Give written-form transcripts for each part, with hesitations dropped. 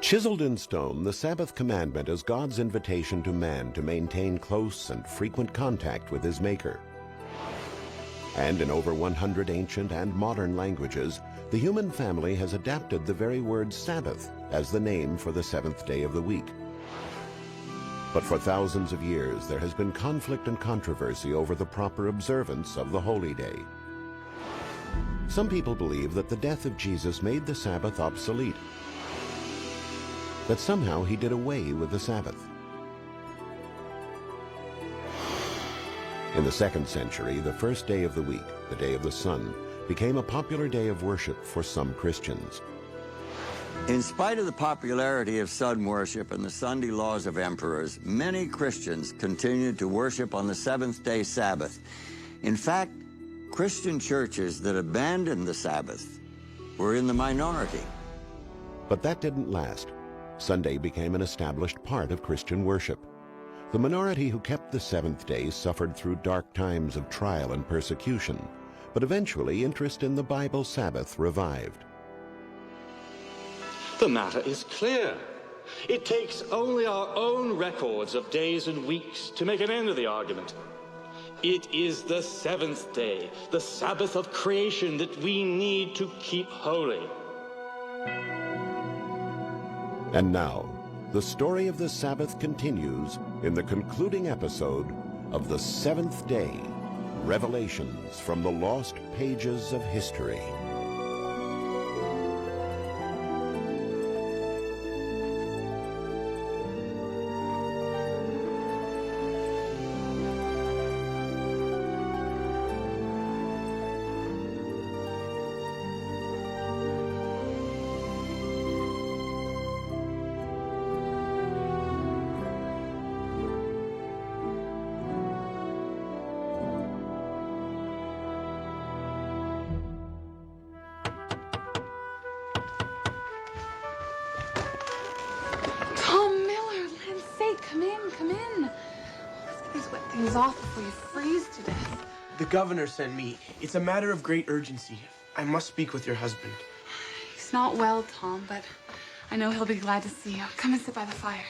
Chiseled in stone, the Sabbath commandment is God's invitation to man to maintain close and frequent contact with his Maker. And in over 100 ancient and modern languages, the human family has adapted the very word Sabbath as the name for the seventh day of the week. But for thousands of years, there has been conflict and controversy over the proper observance of the holy day. Some people believe that the death of Jesus made the Sabbath obsolete, that somehow he did away with the Sabbath. In the 2nd century, the first day of the week, the day of the sun, became a popular day of worship for some Christians. In spite of the popularity of sun worship and the Sunday laws of emperors, many Christians continued to worship on the seventh-day Sabbath. In fact, Christian churches that abandoned the Sabbath were in the minority. But that didn't last. Sunday became an established part of Christian worship. The minority who kept the seventh day suffered through dark times of trial and persecution, but eventually interest in the Bible Sabbath revived. The matter is clear. It takes only our own records of days and weeks to make an end of the argument. It is the seventh day, the Sabbath of creation, that we need to keep holy. And now, the story of the Sabbath continues in the concluding episode of The Seventh Day, Revelations from the Lost Pages of History. Off before you freeze to death. The governor sent me. It's a matter of great urgency. I must speak with your husband. He's not well, Tom, but I know he'll be glad to see you. Come and sit by the fire.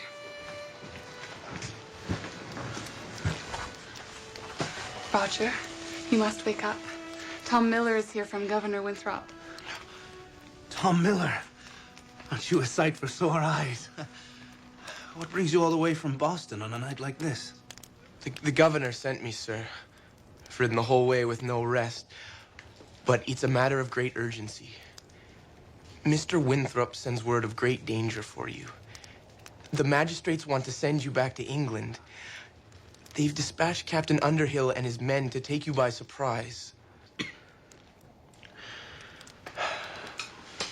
Roger, you must wake up. Tom Miller is here from Governor Winthrop. Tom Miller? Aren't you a sight for sore eyes? What brings you all the way from Boston on a night like this? The governor sent me, sir. I've ridden the whole way with no rest. But it's a matter of great urgency. Mr. Winthrop sends word of great danger for you. The magistrates want to send you back to England. They've dispatched Captain Underhill and his men to take you by surprise.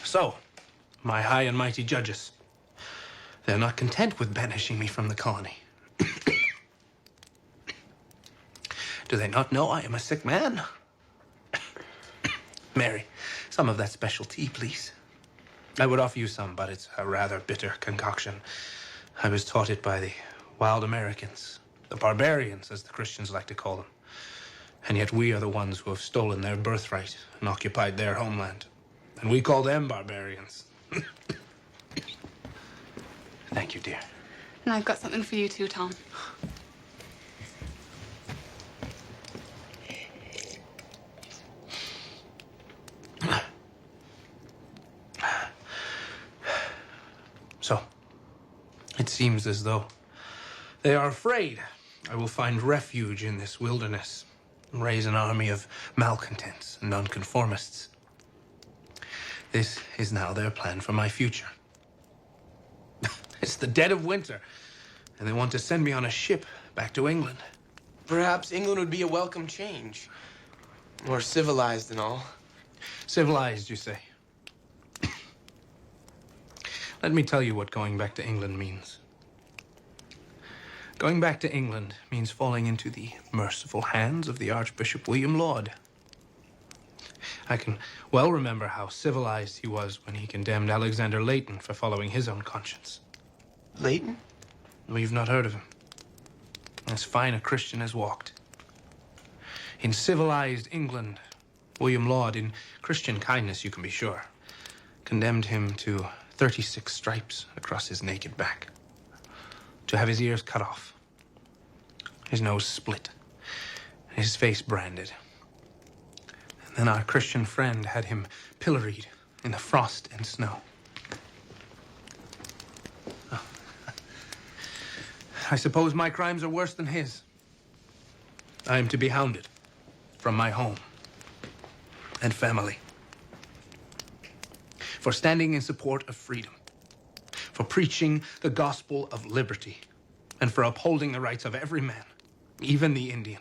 So, my high and mighty judges, they're not content with banishing me from the colony. Do they not know I am a sick man? Mary, some of that special tea, please. I would offer you some, but it's a rather bitter concoction. I was taught it by the wild Americans, the barbarians, as the Christians like to call them. And yet we are the ones who have stolen their birthright and occupied their homeland. And we call them barbarians. Thank you, dear. And I've got something for you too, Tom. So, it seems as though they are afraid I will find refuge in this wilderness and raise an army of malcontents and nonconformists. This is now their plan for my future. It's the dead of winter, and they want to send me on a ship back to England. Perhaps England would be a welcome change. More civilized and all. Civilized, you say? Let me tell you what going back to England means. Going back to England means falling into the merciful hands of the Archbishop William Laud. I can well remember how civilized he was when he condemned Alexander Leighton for following his own conscience. Leighton? We've not heard of him. As fine a Christian as walked. In civilized England, William Laud, in Christian kindness, you can be sure, condemned him to 36 stripes across his naked back, to have his ears cut off, his nose split, and his face branded. And then our Christian friend had him pilloried in the frost and snow. Oh. I suppose my crimes are worse than his. I am to be hounded from my home and family for standing in support of freedom, for preaching the gospel of liberty, and for upholding the rights of every man, even the Indian.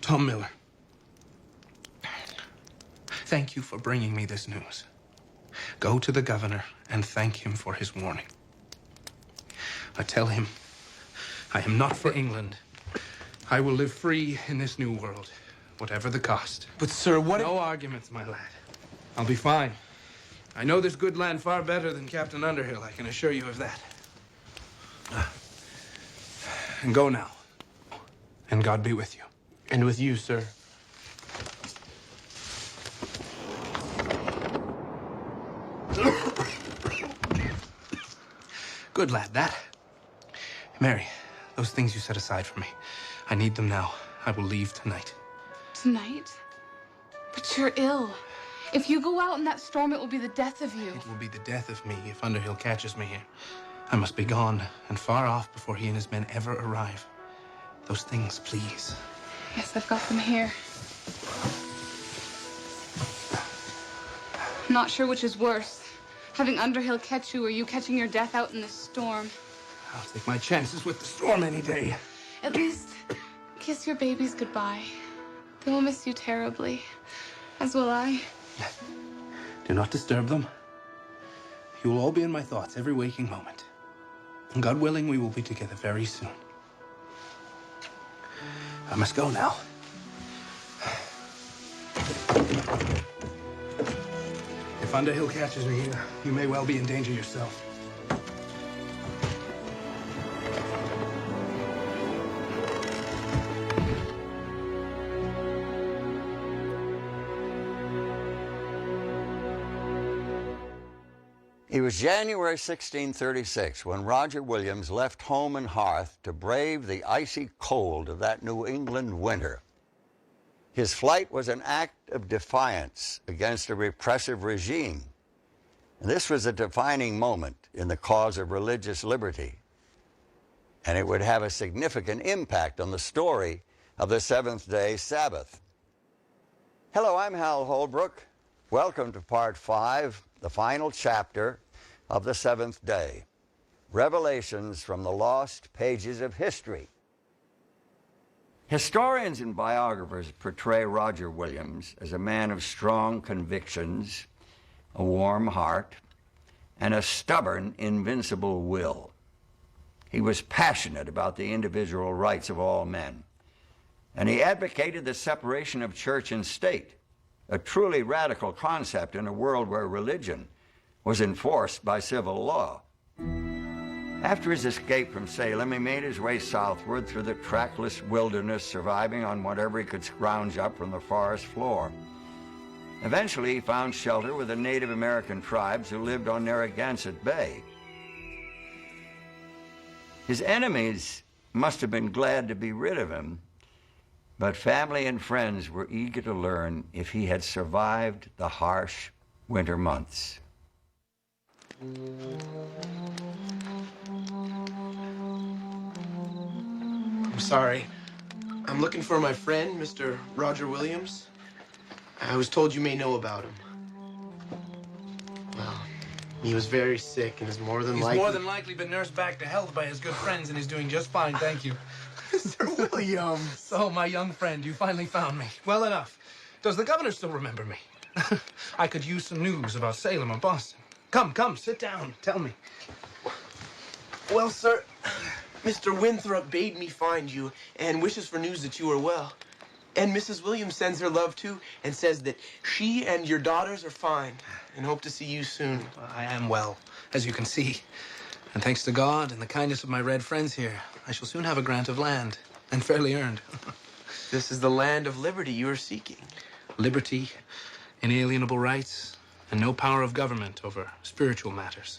Tom Miller, thank you for bringing me this news. Go to the governor and thank him for his warning. I tell him I am not for England. I will live free in this new world, whatever the cost. But, sir, what... No arguments, my lad. I'll be fine. I know this good land far better than Captain Underhill, I can assure you of that. And go now. And God be with you. And with you, sir. Good lad, that. Mary, those things you set aside for me, I need them now. I will leave tonight. Tonight? But you're ill. If you go out in that storm, it will be the death of you. It will be the death of me if Underhill catches me here. I must be gone and far off before he and his men ever arrive. Those things, please. Yes, I've got them here. I'm not sure which is worse, having Underhill catch you or you catching your death out in this storm. I'll take my chances with the storm any day. At least, kiss your babies goodbye. They will miss you terribly, as will I. Do not disturb them. You will all be in my thoughts every waking moment. And God willing, we will be together very soon. I must go now. If Underhill catches me here, you may well be in danger yourself. It was January 1636 when Roger Williams left home and hearth to brave the icy cold of that New England winter. His flight was an act of defiance against a repressive regime. And this was a defining moment in the cause of religious liberty. And it would have a significant impact on the story of the seventh-day Sabbath. Hello, I'm Hal Holbrook. Welcome to Part 5, the final chapter of the seventh day, Revelations from the Lost Pages of History. Historians and biographers portray Roger Williams as a man of strong convictions, a warm heart, and a stubborn, invincible will. He was passionate about the individual rights of all men, and he advocated the separation of church and state, a truly radical concept in a world where religion was enforced by civil law. After his escape from Salem, he made his way southward through the trackless wilderness, surviving on whatever he could scrounge up from the forest floor. Eventually, he found shelter with the Native American tribes who lived on Narragansett Bay. His enemies must have been glad to be rid of him, but family and friends were eager to learn if he had survived the harsh winter months. I'm sorry. I'm looking for my friend, Mr. Roger Williams. I was told you may know about him. Well, he was very sick and is more than likely... He's more than likely been nursed back to health by his good friends, and he's doing just fine, thank you. Mr. Williams! So, my young friend, you finally found me. Well enough. Does the governor still remember me? I could use some news about Salem or Boston. Come, sit down. Tell me. Well, sir, Mr. Winthrop bade me find you and wishes for news that you are well. And Mrs. Williams sends her love, too, and says that she and your daughters are fine and hope to see you soon. I am well, as you can see. And thanks to God and the kindness of my red friends here, I shall soon have a grant of land, and fairly earned. This is the land of liberty you are seeking. Liberty inalienable rights, and no power of government over spiritual matters.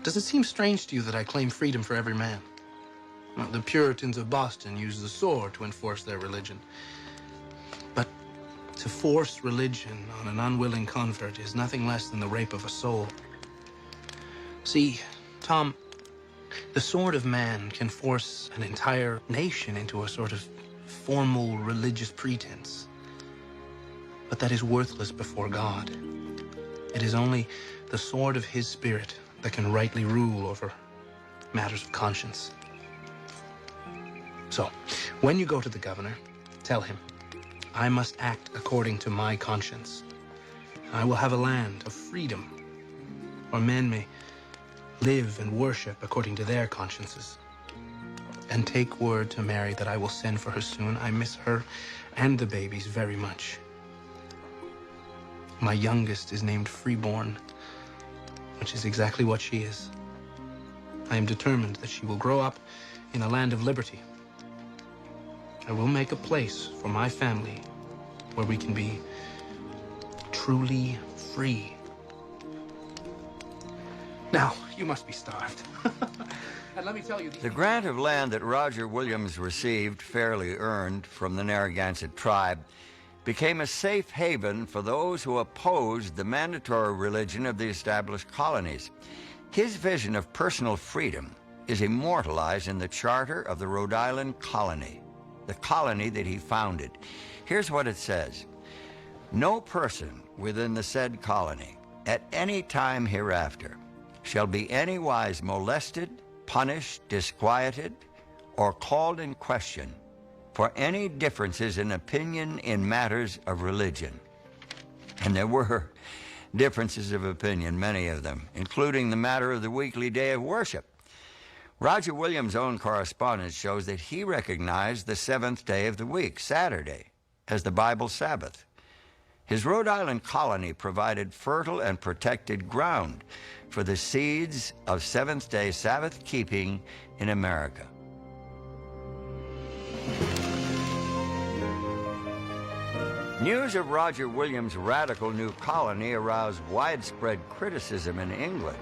Does it seem strange to you that I claim freedom for every man? Well, the Puritans of Boston used the sword to enforce their religion. But to force religion on an unwilling convert is nothing less than the rape of a soul. See, Tom, the sword of man can force an entire nation into a sort of formal religious pretense. But that is worthless before God. It is only the sword of his spirit that can rightly rule over matters of conscience. So, when you go to the governor, tell him, I must act according to my conscience. I will have a land of freedom, where men may live and worship according to their consciences. And take word to Mary that I will send for her soon. I miss her and the babies very much. My youngest is named Freeborn, which is exactly what she is. I am determined that she will grow up in a land of liberty. I will make a place for my family where we can be truly free. Now, you must be starved. And let me tell you... The grant of land that Roger Williams received, fairly earned, from the Narragansett tribe, became a safe haven for those who opposed the mandatory religion of the established colonies. His vision of personal freedom is immortalized in the charter of the Rhode Island colony, the colony that he founded. Here's what it says. No person within the said colony at any time hereafter shall be anywise molested, punished, disquieted, or called in question for any differences in opinion in matters of religion. And there were differences of opinion, many of them, including the matter of the weekly day of worship. Roger Williams' own correspondence shows that he recognized the seventh day of the week, Saturday, as the Bible Sabbath. His Rhode Island colony provided fertile and protected ground for the seeds of seventh-day Sabbath keeping in America. News of Roger Williams' radical new colony aroused widespread criticism in England.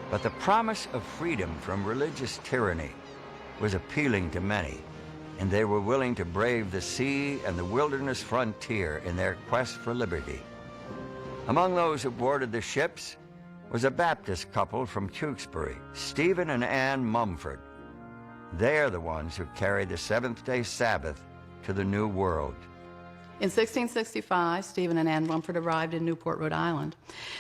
But the promise of freedom from religious tyranny was appealing to many, and they were willing to brave the sea and the wilderness frontier in their quest for liberty. Among those who boarded the ships was a Baptist couple from Tewksbury, Stephen and Anne Mumford. They are the ones who carried the seventh-day Sabbath to the New World. In 1665, Stephen and Anne Mumford arrived in Newport, Rhode Island.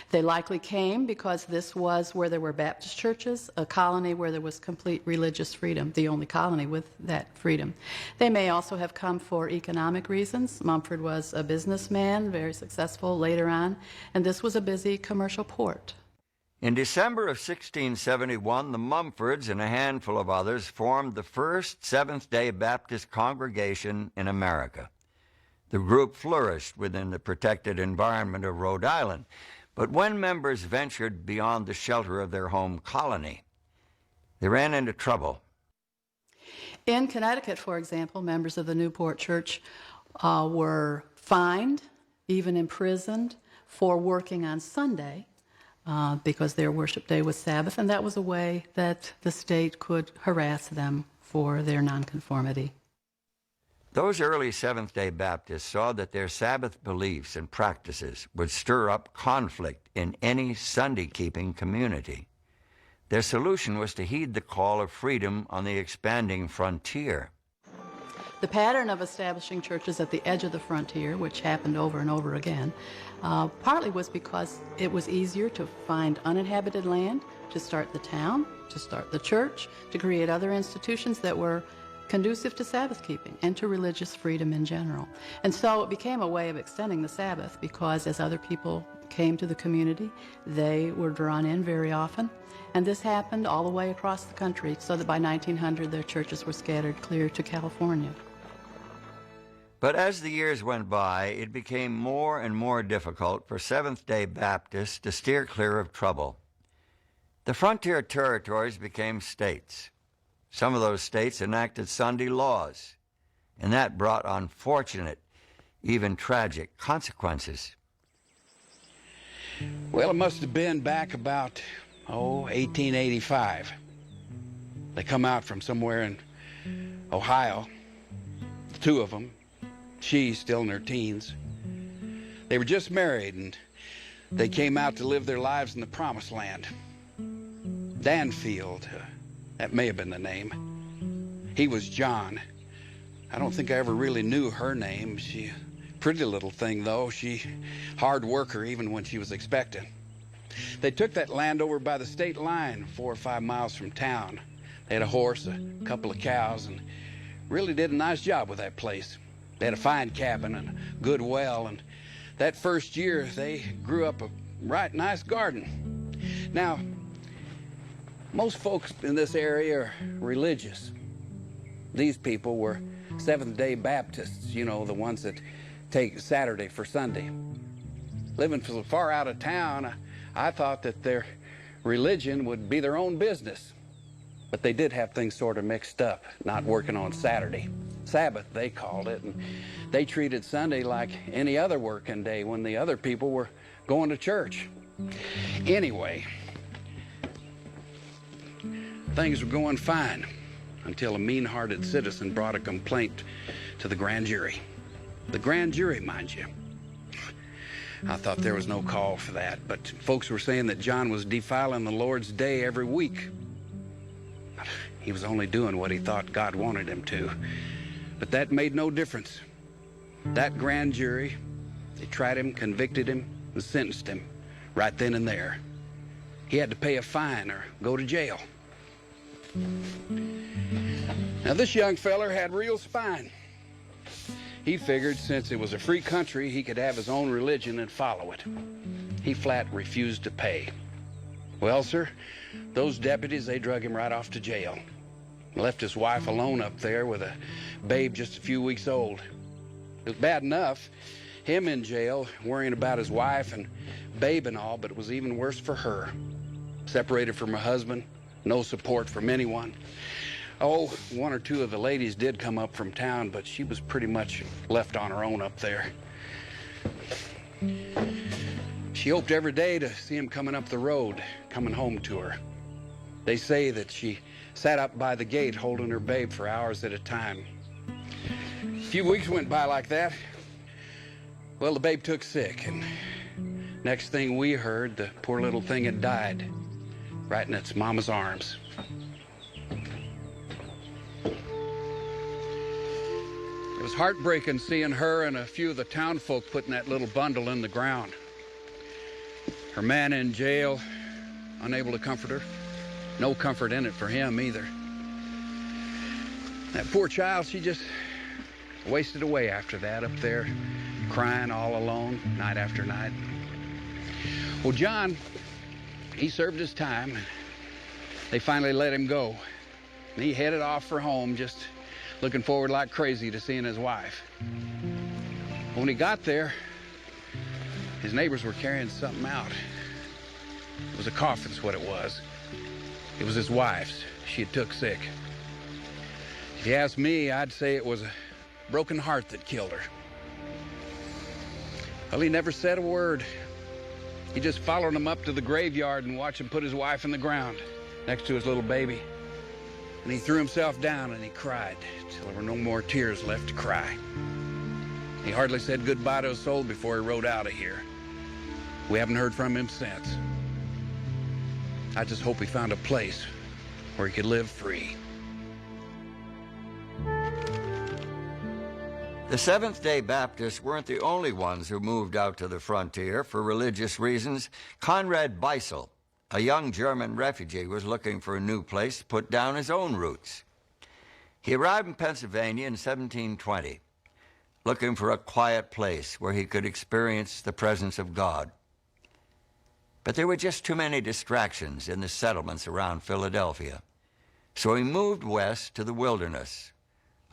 They likely came because this was where there were Baptist churches, a colony where there was complete religious freedom, the only colony with that freedom. They may also have come for economic reasons. Mumford was a businessman, very successful later on, and this was a busy commercial port. In December of 1671, the Mumfords and a handful of others formed the first Seventh-day Baptist congregation in America. The group flourished within the protected environment of Rhode Island, but when members ventured beyond the shelter of their home colony, they ran into trouble. In Connecticut, for example, members of the Newport Church were fined, even imprisoned, for working on Sunday because their worship day was Sabbath, and that was a way that the state could harass them for their nonconformity. Those early Seventh-day Baptists saw that their Sabbath beliefs and practices would stir up conflict in any Sunday-keeping community. Their solution was to heed the call of freedom on the expanding frontier. The pattern of establishing churches at the edge of the frontier, which happened over and over again, partly was because it was easier to find uninhabited land, to start the town, to start the church, to create other institutions that were conducive to Sabbath keeping and to religious freedom in general. And so it became a way of extending the Sabbath because as other people came to the community, they were drawn in very often. And this happened all the way across the country so that by 1900 their churches were scattered clear to California. But as the years went by, it became more and more difficult for Seventh-day Baptists to steer clear of trouble. The frontier territories became states. Some of those states enacted Sunday laws, and that brought unfortunate, even tragic consequences. Well, it must have been back about, 1885. They come out from somewhere in Ohio, the two of them. She's still in her teens. They were just married, and they came out to live their lives in the Promised Land. Danfield, that may have been the name. He was John. I don't think I ever really knew her name. She, pretty little thing, though. She, hard worker, even when she was expecting. They took that land over by the state line, 4 or 5 miles from town. They had a horse, a couple of cows, and really did a nice job with that place. They had a fine cabin and a good well, and that first year they grew up a right nice garden. Now, most folks in this area are religious. These people were Seventh-day Baptists, you know, the ones that take Saturday for Sunday. Living so far out of town, I thought that their religion would be their own business. But they did have things sort of mixed up, not working on Saturday. Sabbath, they called it, and they treated Sunday like any other working day when the other people were going to church. Anyway, things were going fine until a mean-hearted citizen brought a complaint to the grand jury. The grand jury, mind you. I thought there was no call for that, but folks were saying that John was defiling the Lord's day every week. He was only doing what he thought God wanted him to. But that made no difference. That grand jury, they tried him, convicted him, and sentenced him right then and there. He had to pay a fine or go to jail. Now, this young feller had real spine. He figured since it was a free country, he could have his own religion and follow it. He flat refused to pay. Well, sir, those deputies, they drug him right off to jail. Left his wife alone up there with a babe just a few weeks old. It was bad enough, him in jail, worrying about his wife and babe and all, but it was even worse for her. Separated from her husband, no support from anyone. Oh, 1 or 2 of the ladies did come up from town, but she was pretty much left on her own up there. She hoped every day to see him coming up the road, coming home to her. They say that she sat up by the gate holding her babe for hours at a time. A few weeks went by like that. Well, the babe took sick, and next thing we heard, the poor little thing had died right in its mama's arms. It was heartbreaking seeing her and a few of the town folk putting that little bundle in the ground. Her man in jail, unable to comfort her. No comfort in it for him either. That poor child, she just wasted away after that up there, crying all alone, night after night. Well, John, he served his time. They finally let him go. And he headed off for home, just looking forward like crazy to seeing his wife. When he got there, his neighbors were carrying something out. It was a coffin's what it was. It was his wife's. She had took sick. If you ask me, I'd say it was a broken heart that killed her. Well, he never said a word. He just followed him up to the graveyard and watched him put his wife in the ground next to his little baby. And he threw himself down and he cried till there were no more tears left to cry. He hardly said goodbye to his soul before he rode out of here. We haven't heard from him since. I just hope he found a place where he could live free. The Seventh-day Baptists weren't the only ones who moved out to the frontier for religious reasons. Conrad Beisel, a young German refugee, was looking for a new place to put down his own roots. He arrived in Pennsylvania in 1720, looking for a quiet place where he could experience the presence of God. But there were just too many distractions in the settlements around Philadelphia. So he moved west to the wilderness,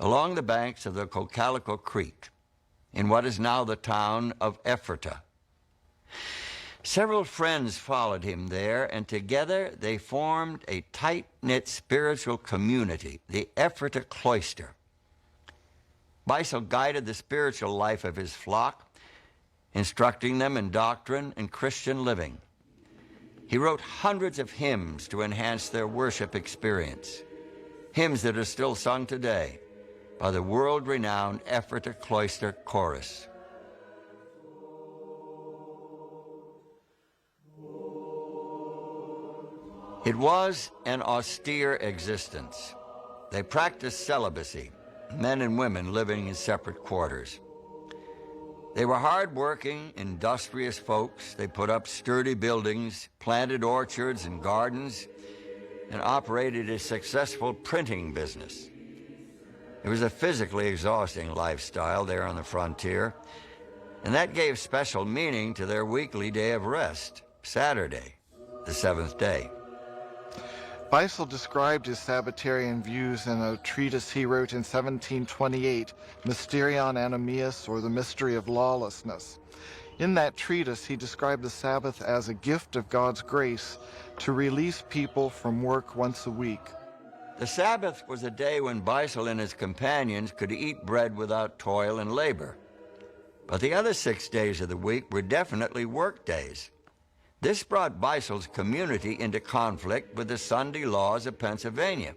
along the banks of the Cocalico Creek, in what is now the town of Ephrata. Several friends followed him there, and together they formed a tight-knit spiritual community, the Ephrata Cloister. Beissel guided the spiritual life of his flock, instructing them in doctrine and Christian living. He wrote hundreds of hymns to enhance their worship experience, hymns that are still sung today by the world-renowned Ephrata Cloister Chorus. It was an austere existence. They practiced celibacy, men and women living in separate quarters. They were hard-working, industrious folks. They put up sturdy buildings, planted orchards and gardens, and operated a successful printing business. It was a physically exhausting lifestyle there on the frontier, and that gave special meaning to their weekly day of rest, Saturday, the seventh day. Beissel described his Sabbatarian views in a treatise he wrote in 1728, Mysterion Anomias, or the Mystery of Lawlessness. In that treatise, he described the Sabbath as a gift of God's grace to release people from work once a week. The Sabbath was a day when Beissel and his companions could eat bread without toil and labor. But the other 6 days of the week were definitely work days. This brought Beissel's community into conflict with the Sunday laws of Pennsylvania.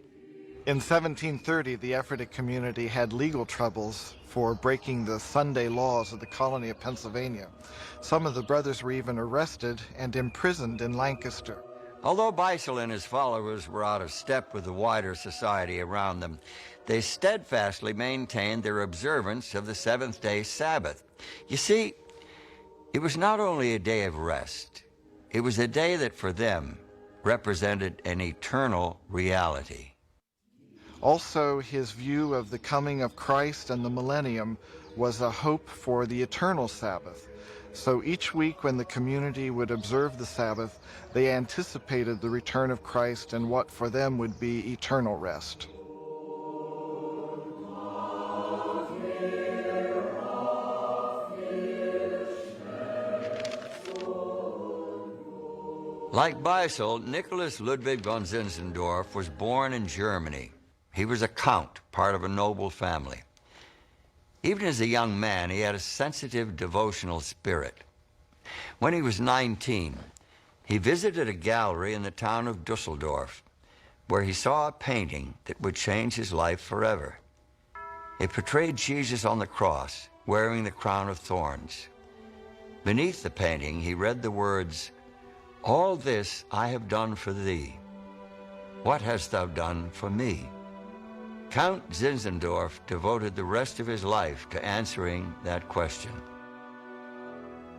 In 1730, the Ephrata community had legal troubles for breaking the Sunday laws of the colony of Pennsylvania. Some of the brothers were even arrested and imprisoned in Lancaster. Although Beissel and his followers were out of step with the wider society around them, they steadfastly maintained their observance of the seventh-day Sabbath. You see, it was not only a day of rest, it was a day that for them represented an eternal reality. Also, his view of the coming of Christ and the millennium was a hope for the eternal Sabbath. So each week when the community would observe the Sabbath, they anticipated the return of Christ and what for them would be eternal rest. Like Beissel, Nicholas Ludwig von Zinzendorf was born in Germany. He was a count, part of a noble family. Even as a young man, he had a sensitive, devotional spirit. When he was 19, he visited a gallery in the town of Dusseldorf, where he saw a painting that would change his life forever. It portrayed Jesus on the cross, wearing the crown of thorns. Beneath the painting, he read the words, "All this I have done for thee. What hast thou done for me?" Count Zinzendorf devoted the rest of his life to answering that question.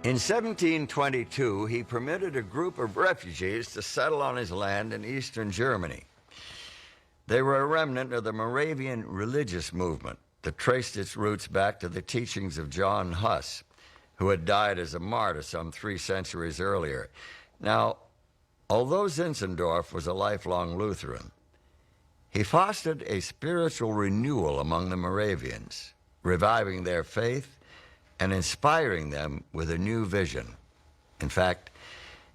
In 1722, he permitted a group of refugees to settle on his land in eastern Germany. They were a remnant of the Moravian religious movement that traced its roots back to the teachings of John Huss, who had died as a martyr some 3 centuries earlier. Now, although Zinzendorf was a lifelong Lutheran, he fostered a spiritual renewal among the Moravians, reviving their faith and inspiring them with a new vision. In fact,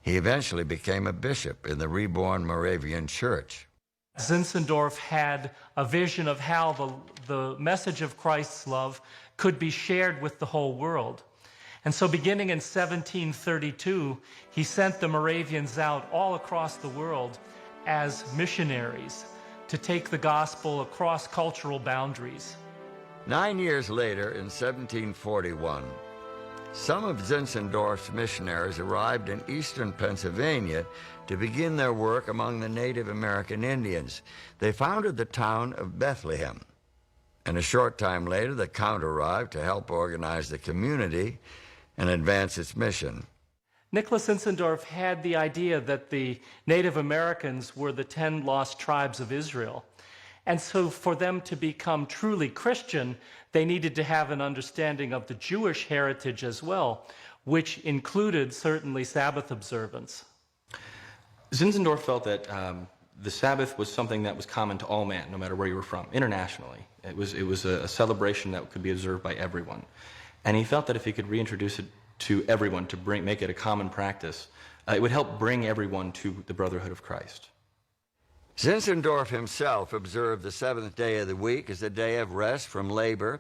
he eventually became a bishop in the reborn Moravian Church. Zinzendorf had a vision of how the message of Christ's love could be shared with the whole world. And so beginning in 1732, he sent the Moravians out all across the world as missionaries to take the gospel across cultural boundaries. 9 years later, in 1741, some of Zinzendorf's missionaries arrived in eastern Pennsylvania to begin their work among the Native American Indians. They founded the town of Bethlehem. And a short time later, the Count arrived to help organize the community and advance its mission. Nicholas Zinzendorf had the idea that the Native Americans were the 10 lost tribes of Israel. And so for them to become truly Christian, they needed to have an understanding of the Jewish heritage as well, which included certainly Sabbath observance. Zinzendorf felt that the Sabbath was something that was common to all men, no matter where you were from, internationally. It was a celebration that could be observed by everyone. And he felt that if he could reintroduce it to everyone, to make it a common practice, it would help bring everyone to the brotherhood of Christ. Zinzendorf himself observed the seventh day of the week as a day of rest from labor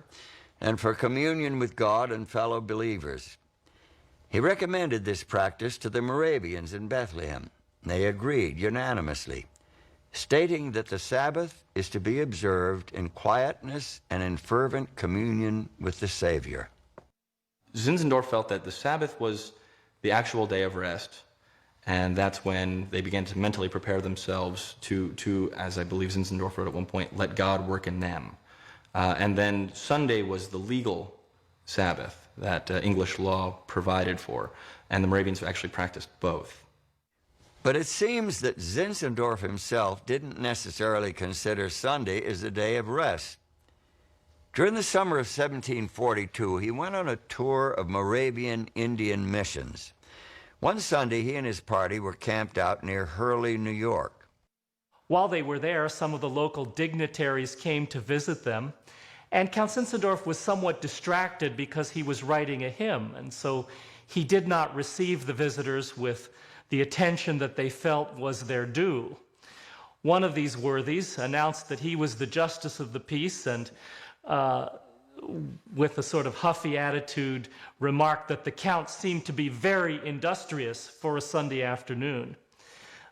and for communion with God and fellow believers. He recommended this practice to the Moravians in Bethlehem. They agreed unanimously, stating that the Sabbath is to be observed in quietness and in fervent communion with the Savior. Zinzendorf felt that the Sabbath was the actual day of rest, and that's when they began to mentally prepare themselves to, as I believe Zinzendorf wrote at one point, let God work in them. And then Sunday was the legal Sabbath that English law provided for, and the Moravians actually practiced both. But it seems that Zinzendorf himself didn't necessarily consider Sunday as a day of rest. During the summer of 1742, he went on a tour of Moravian Indian missions. One Sunday, he and his party were camped out near Hurley, New York. While they were there, some of the local dignitaries came to visit them, and Count Zinzendorf was somewhat distracted because he was writing a hymn, and so he did not receive the visitors with the attention that they felt was their due. One of these worthies announced that he was the justice of the peace, and with a sort of huffy attitude, remarked that the Count seemed to be very industrious for a Sunday afternoon.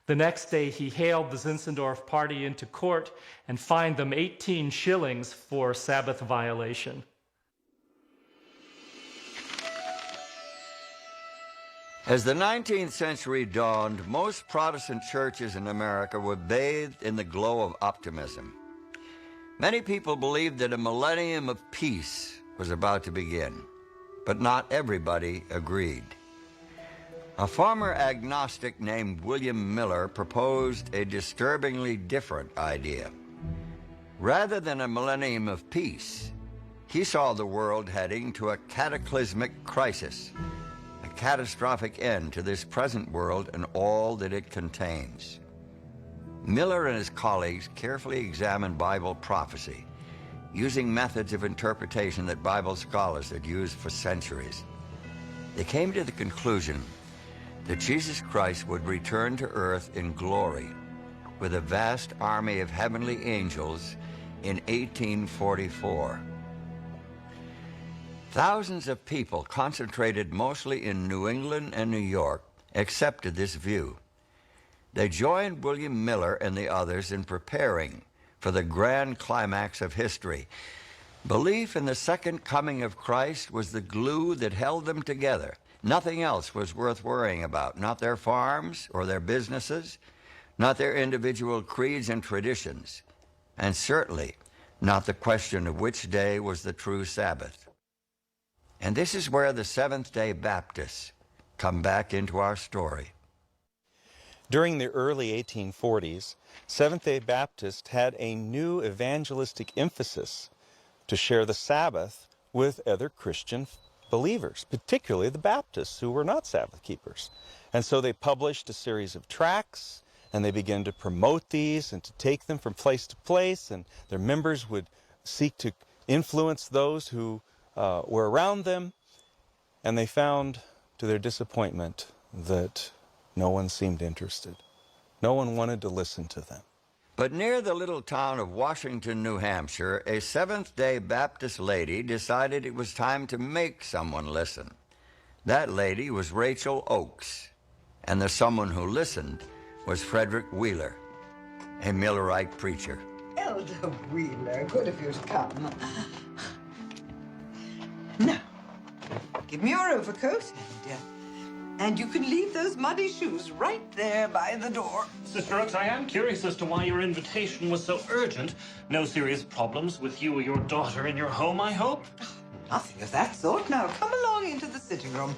The next day, he hailed the Zinzendorf party into court and fined them 18 shillings for Sabbath violation. As the 19th century dawned, most Protestant churches in America were bathed in the glow of optimism. Many people believed that a millennium of peace was about to begin, but not everybody agreed. A former agnostic named William Miller proposed a disturbingly different idea. Rather than a millennium of peace, he saw the world heading to a cataclysmic crisis, a catastrophic end to this present world and all that it contains. Miller and his colleagues carefully examined Bible prophecy, using methods of interpretation that Bible scholars had used for centuries. They came to the conclusion that Jesus Christ would return to earth in glory with a vast army of heavenly angels in 1844. Thousands of people, concentrated mostly in New England and New York, accepted this view. They joined William Miller and the others in preparing for the grand climax of history. Belief in the second coming of Christ was the glue that held them together. Nothing else was worth worrying about, not their farms or their businesses, not their individual creeds and traditions, and certainly not the question of which day was the true Sabbath. And this is where the Seventh-day Baptists come back into our story. During the early 1840s, Seventh-day Baptists had a new evangelistic emphasis to share the Sabbath with other Christian believers, particularly the Baptists who were not Sabbath keepers. And so they published a series of tracts, and they began to promote these and to take them from place to place, and their members would seek to influence those who were around them, and they found, to their disappointment, that no one seemed interested. No one wanted to listen to them. But near the little town of Washington, New Hampshire, a Seventh-day Baptist lady decided it was time to make someone listen. That lady was Rachel Oakes, and the someone who listened was Frederick Wheeler, a Millerite preacher. Elder Wheeler, good of you to come. Now, give me your overcoat, and you can leave those muddy shoes right there by the door. Sister Oakes, I am curious as to why your invitation was so urgent. No serious problems with you or your daughter in your home, I hope? Nothing of that sort. Now, come along into the sitting room.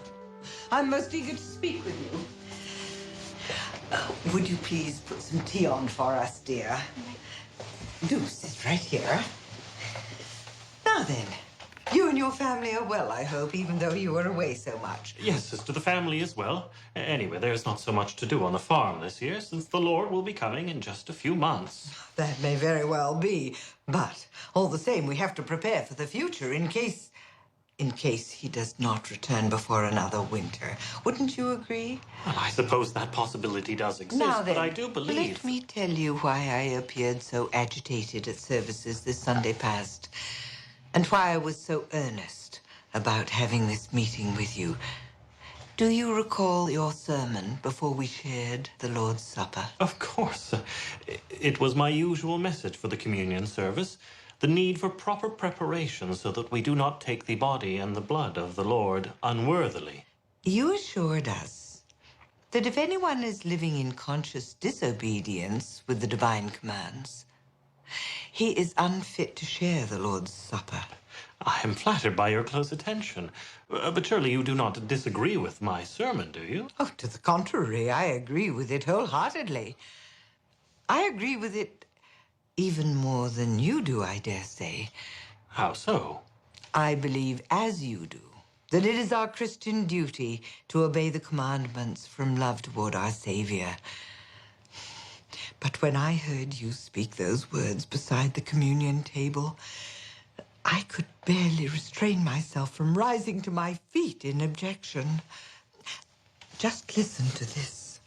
I'm most eager to speak with you. Would you please put some tea on for us, dear? Do sit right here. Now then, you and your family are well, I hope, even though you were away so much. Yes, sister, the family is well. Anyway, there's not so much to do on the farm this year, since the Lord will be coming in just a few months. That may very well be. But all the same, we have to prepare for the future in case he does not return before another winter. Wouldn't you agree? Well, I suppose that possibility does exist, Now then, but I do believe... let me tell you why I appeared so agitated at services this Sunday past. and why I was so earnest about having this meeting with you. Do you recall your sermon before we shared the Lord's Supper? Of course. It was my usual message for the communion service. The need for proper preparation so that we do not take the body and the blood of the Lord unworthily. You assured us that if anyone is living in conscious disobedience with the divine commands, he is unfit to share the Lord's Supper. I am flattered by your close attention. But surely you do not disagree with my sermon, do you? Oh, to the contrary, I agree with it wholeheartedly. I agree with it even more than you do, I dare say. How so? I believe, as you do, that it is our Christian duty to obey the commandments from love toward our Savior. But when I heard you speak those words beside the communion table, I could barely restrain myself from rising to my feet in objection. Just listen to this.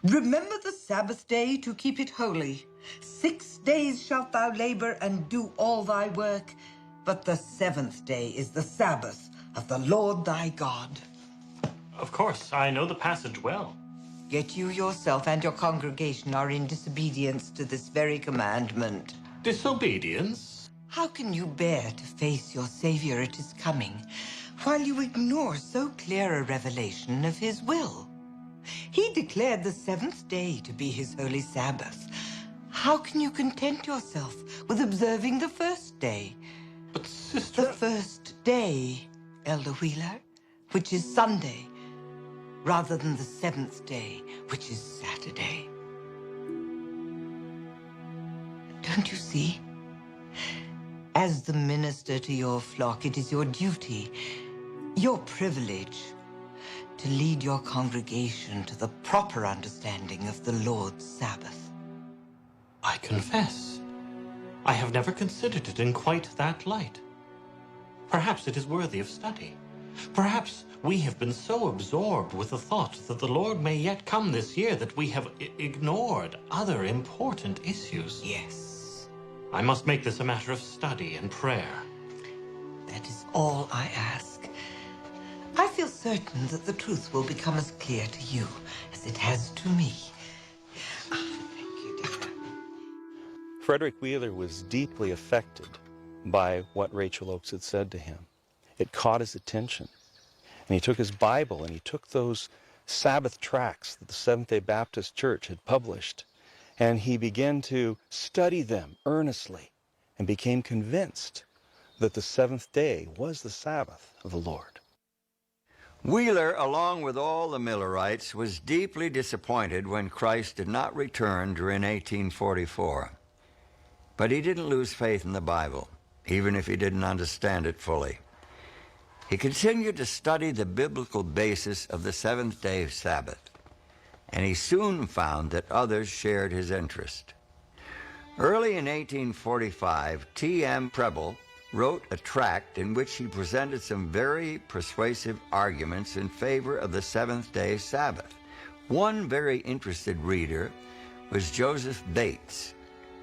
Remember the Sabbath day to keep it holy. 6 days shalt thou labor and do all thy work, but the seventh day is the Sabbath of the Lord thy God. Of course, I know the passage well. Yet you yourself and your congregation are in disobedience to this very commandment. Disobedience? How can you bear to face your Savior at his coming while you ignore so clear a revelation of his will? He declared the seventh day to be his holy Sabbath. How can you content yourself with observing the first day? But, sister... The first day, Elder Wheeler, which is Sunday, rather than the seventh day, which is Saturday. Don't you see? As the minister to your flock, it is your duty, your privilege, to lead your congregation to the proper understanding of the Lord's Sabbath. I confess, I have never considered it in quite that light. Perhaps it is worthy of study. Perhaps we have been so absorbed with the thought that the Lord may yet come this year that we have ignored other important issues. Yes. I must make this a matter of study and prayer. That is all I ask. I feel certain that the truth will become as clear to you as it has to me. Frederick Wheeler was deeply affected by what Rachel Oakes had said to him. It caught his attention. And he took his Bible and he took those Sabbath tracts that the Seventh-day Baptist Church had published, and he began to study them earnestly and became convinced that the seventh day was the Sabbath of the Lord. Wheeler, along with all the Millerites, was deeply disappointed when Christ did not return during 1844. But he didn't lose faith in the Bible, even if he didn't understand it fully. He continued to study the biblical basis of the seventh-day Sabbath, and he soon found that others shared his interest. Early in 1845, T.M. Preble wrote a tract in which he presented some very persuasive arguments in favor of the seventh-day Sabbath. One very interested reader was Joseph Bates,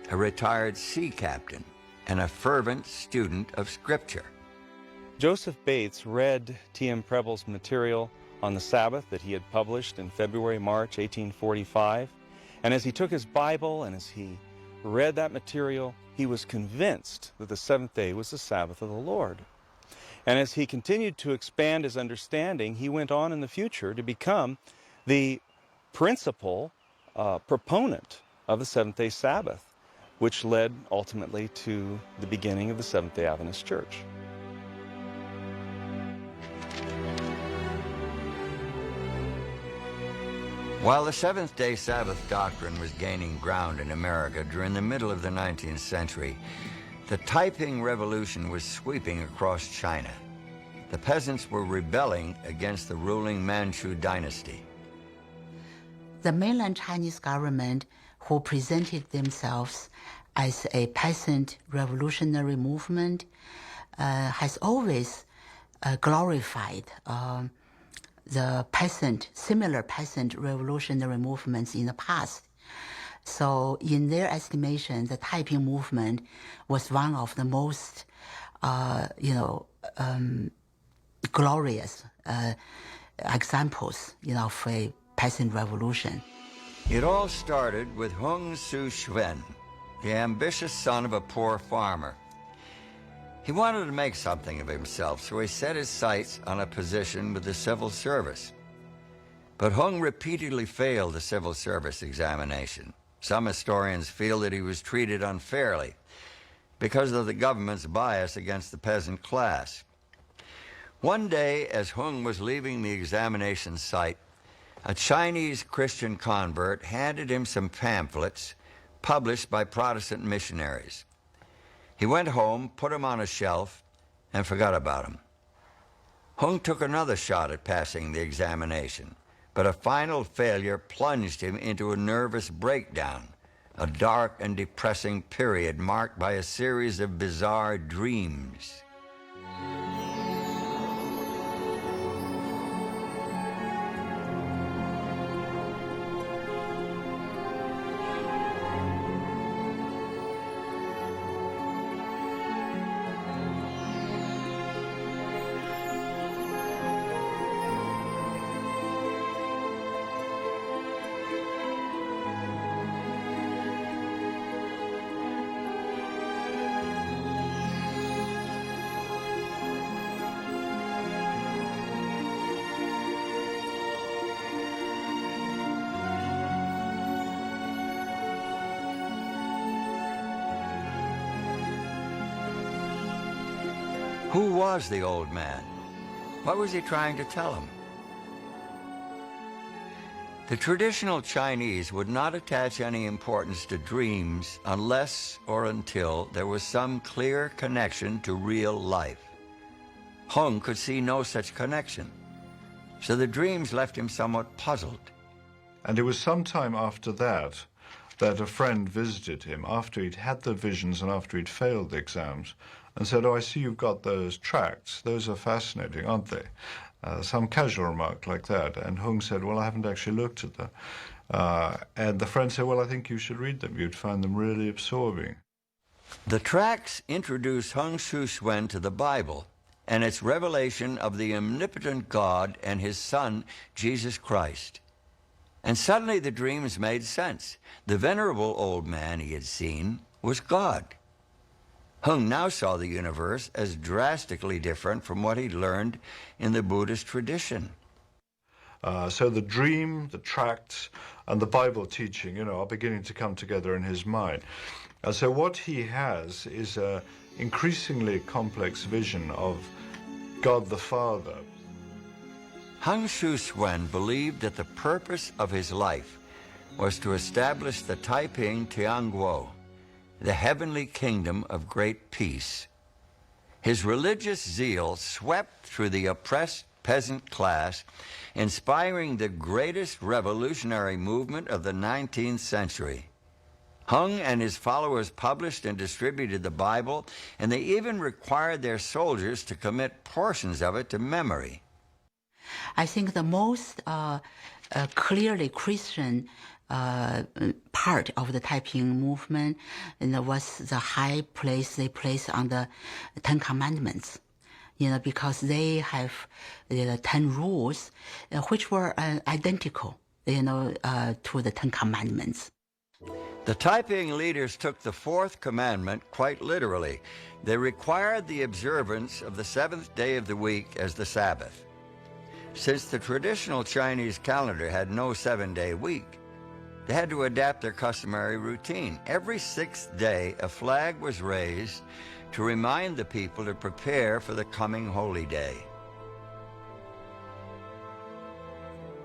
a retired sea captain and a fervent student of Scripture. Joseph Bates read T.M. Preble's material on the Sabbath that he had published in February-March 1845, and as he took his Bible and as he read that material, he was convinced that the seventh day was the Sabbath of the Lord. And as he continued to expand his understanding, he went on in the future to become the principal proponent of the seventh-day Sabbath, which led ultimately to the beginning of the Seventh-day Adventist Church. While the seventh-day Sabbath doctrine was gaining ground in America during the middle of the 19th century, the Taiping Revolution was sweeping across China. The peasants were rebelling against the ruling Manchu dynasty. The mainland Chinese government, who presented themselves as a peasant revolutionary movement, has always glorified the similar peasant revolutionary movements in the past. So in their estimation, the Taiping movement was one of the most, glorious examples, of a peasant revolution. It all started with Hung Su-Shwen, the ambitious son of a poor farmer. He wanted to make something of himself, so he set his sights on a position with the civil service. But Hung repeatedly failed the civil service examination. Some historians feel that he was treated unfairly because of the government's bias against the peasant class. One day, as Hung was leaving the examination site, a Chinese Christian convert handed him some pamphlets published by Protestant missionaries. He went home, put them on a shelf, and forgot about them. Hung took another shot at passing the examination, but a final failure plunged him into a nervous breakdown, a dark and depressing period marked by a series of bizarre dreams. Who was the old man? What was he trying to tell him? The traditional Chinese would not attach any importance to dreams unless or until there was some clear connection to real life. Hung could see no such connection, so the dreams left him somewhat puzzled. And it was some time after that that a friend visited him after he'd had the visions and after he'd failed the exams, and said, "Oh, I see you've got those tracts. Those are fascinating, aren't they?" Some casual remark like that. And Hung said, "Well, I haven't actually looked at them." And the friend said, "Well, I think you should read them. You'd find them really absorbing." The tracts introduce Hung Su-Shwen to the Bible and its revelation of the omnipotent God and his Son, Jesus Christ. And suddenly the dreams made sense. The venerable old man he had seen was God. Hung now saw the universe as drastically different from what he'd learned in the Buddhist tradition. So the dream, the tracts, and the Bible teaching, are beginning to come together in his mind. And so what he has is an increasingly complex vision of God the Father. Hung Su-Shwen believed that the purpose of his life was to establish the Taiping Tianguo, the heavenly kingdom of great peace. His religious zeal swept through the oppressed peasant class, inspiring the greatest revolutionary movement of the 19th century. Hung and his followers published and distributed the Bible, and they even required their soldiers to commit portions of it to memory. I think the most clearly Christian part of the Taiping movement was the high place they placed on the Ten Commandments, because they have the 10 rules, which were identical, to the Ten Commandments. The Taiping leaders took the fourth commandment quite literally. They required the observance of the seventh day of the week as the Sabbath. Since the traditional Chinese calendar had no 7-day week, they had to adapt their customary routine. Every 6th day, a flag was raised to remind the people to prepare for the coming holy day.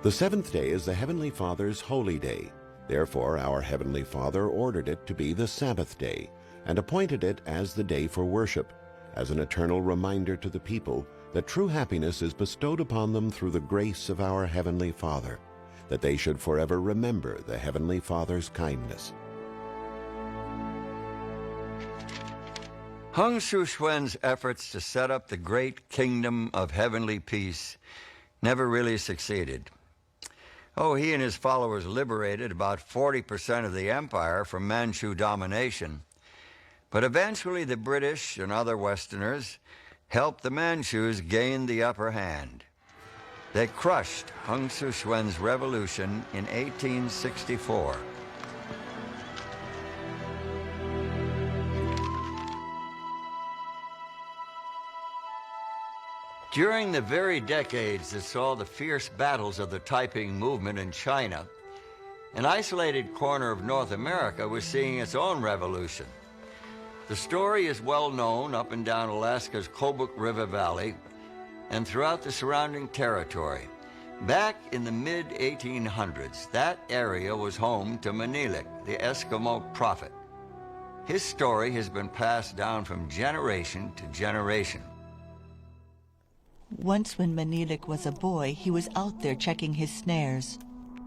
The seventh day is the Heavenly Father's holy day. Therefore, our Heavenly Father ordered it to be the Sabbath day and appointed it as the day for worship, as an eternal reminder to the people that true happiness is bestowed upon them through the grace of our Heavenly Father, that they should forever remember the Heavenly Father's kindness. Hung Su-Shwen's efforts to set up the great kingdom of heavenly peace never really succeeded. Oh, he and his followers liberated about 40% of the empire from Manchu domination. But eventually the British and other Westerners helped the Manchus gain the upper hand. They crushed Heng Suzhuan's revolution in 1864. During the very decades that saw the fierce battles of the Taiping movement in China, an isolated corner of North America was seeing its own revolution. The story is well known up and down Alaska's Kobuk River Valley and throughout the surrounding territory. Back in the mid-1800s, that area was home to Manilik, the Eskimo prophet. His story has been passed down from generation to generation. Once when Manilik was a boy, he was out there checking his snares.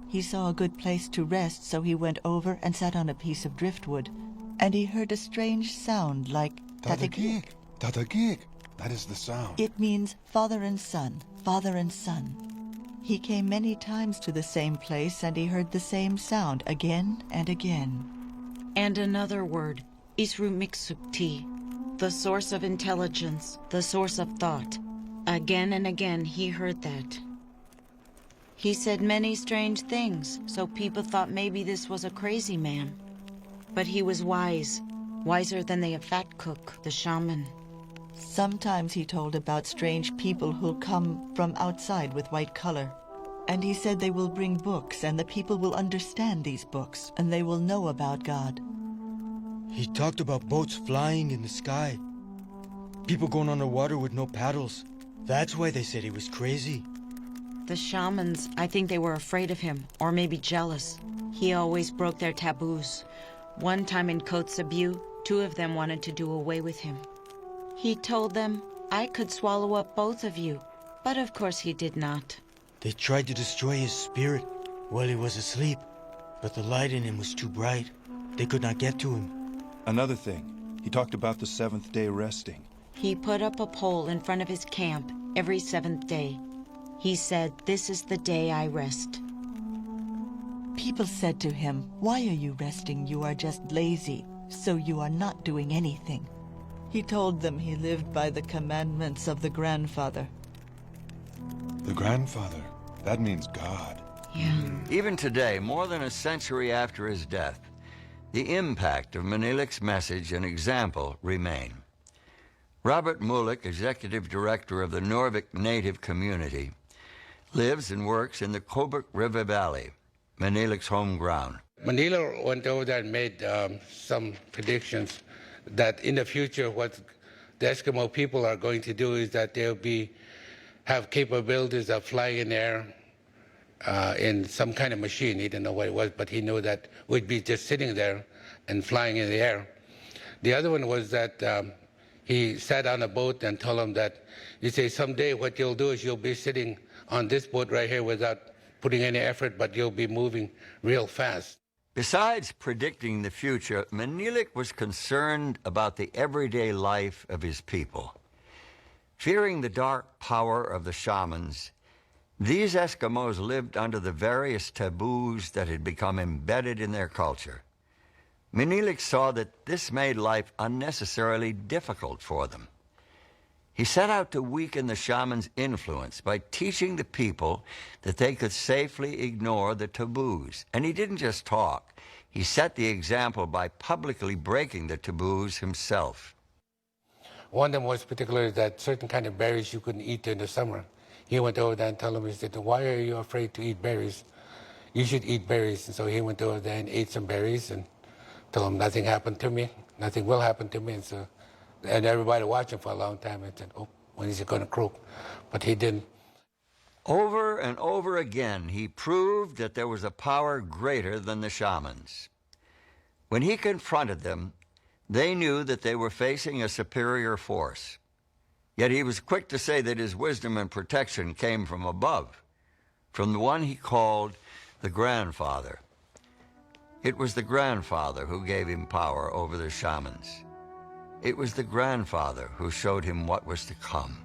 He saw a good place to rest, so he went over and sat on a piece of driftwood. And he heard a strange sound like tatagik. Tatagik. That is the sound. It means father and son, father and son. He came many times to the same place, and he heard the same sound again and again. And another word, Isrumiksukti, the source of intelligence, the source of thought. Again and again he heard that. He said many strange things, so people thought maybe this was a crazy man. But he was wise, wiser than the fat cook, the shaman. Sometimes he told about strange people who'll come from outside with white color. And he said they will bring books, and the people will understand these books, and they will know about God. He talked about boats flying in the sky. People going on the water with no paddles. That's why they said he was crazy. The shamans, I think they were afraid of him, or maybe jealous. He always broke their taboos. One time in Kotzebue, 2 of them wanted to do away with him. He told them, I could swallow up both of you, but of course he did not. They tried to destroy his spirit while he was asleep, but the light in him was too bright. They could not get to him. Another thing, he talked about the 7th day resting. He put up a pole in front of his camp every 7th day. He said, this is the day I rest. People said to him, why are you resting? You are just lazy, so you are not doing anything. He told them he lived by the commandments of the grandfather. The grandfather? That means God. Yeah. Even today, more than a century after his death, the impact of Manilik's message and example remain. Robert Mulick, executive director of the Norvik Native Community, lives and works in the Kobuk River Valley, Manilik's home ground. Manilik went over there and made some predictions that in the future what the Eskimo people are going to do is that they'll have capabilities of flying in the air in some kind of machine. He didn't know what it was, but he knew that we'd be just sitting there and flying in the air. The other one was that he sat on a boat and told him that, he said, someday what you'll do is you'll be sitting on this boat right here without putting any effort, but you'll be moving real fast. Besides predicting the future, Manilik was concerned about the everyday life of his people. Fearing the dark power of the shamans, these Eskimos lived under the various taboos that had become embedded in their culture. Manilik saw that this made life unnecessarily difficult for them. He set out to weaken the shamans' influence by teaching the people that they could safely ignore the taboos. And he didn't just talk. He set the example by publicly breaking the taboos himself. One of them was particularly that certain kind of berries you couldn't eat in the summer. He went over there and told him, he said, why are you afraid to eat berries? You should eat berries. And so he went over there and ate some berries and told him nothing happened to me, nothing will happen to me. And everybody watched him for a long time and said, oh, when is he going to croak? But he didn't. Over and over again, he proved that there was a power greater than the shamans. When he confronted them, they knew that they were facing a superior force. Yet he was quick to say that his wisdom and protection came from above, from the one he called the grandfather. It was the grandfather who gave him power over the shamans. It was the grandfather who showed him what was to come.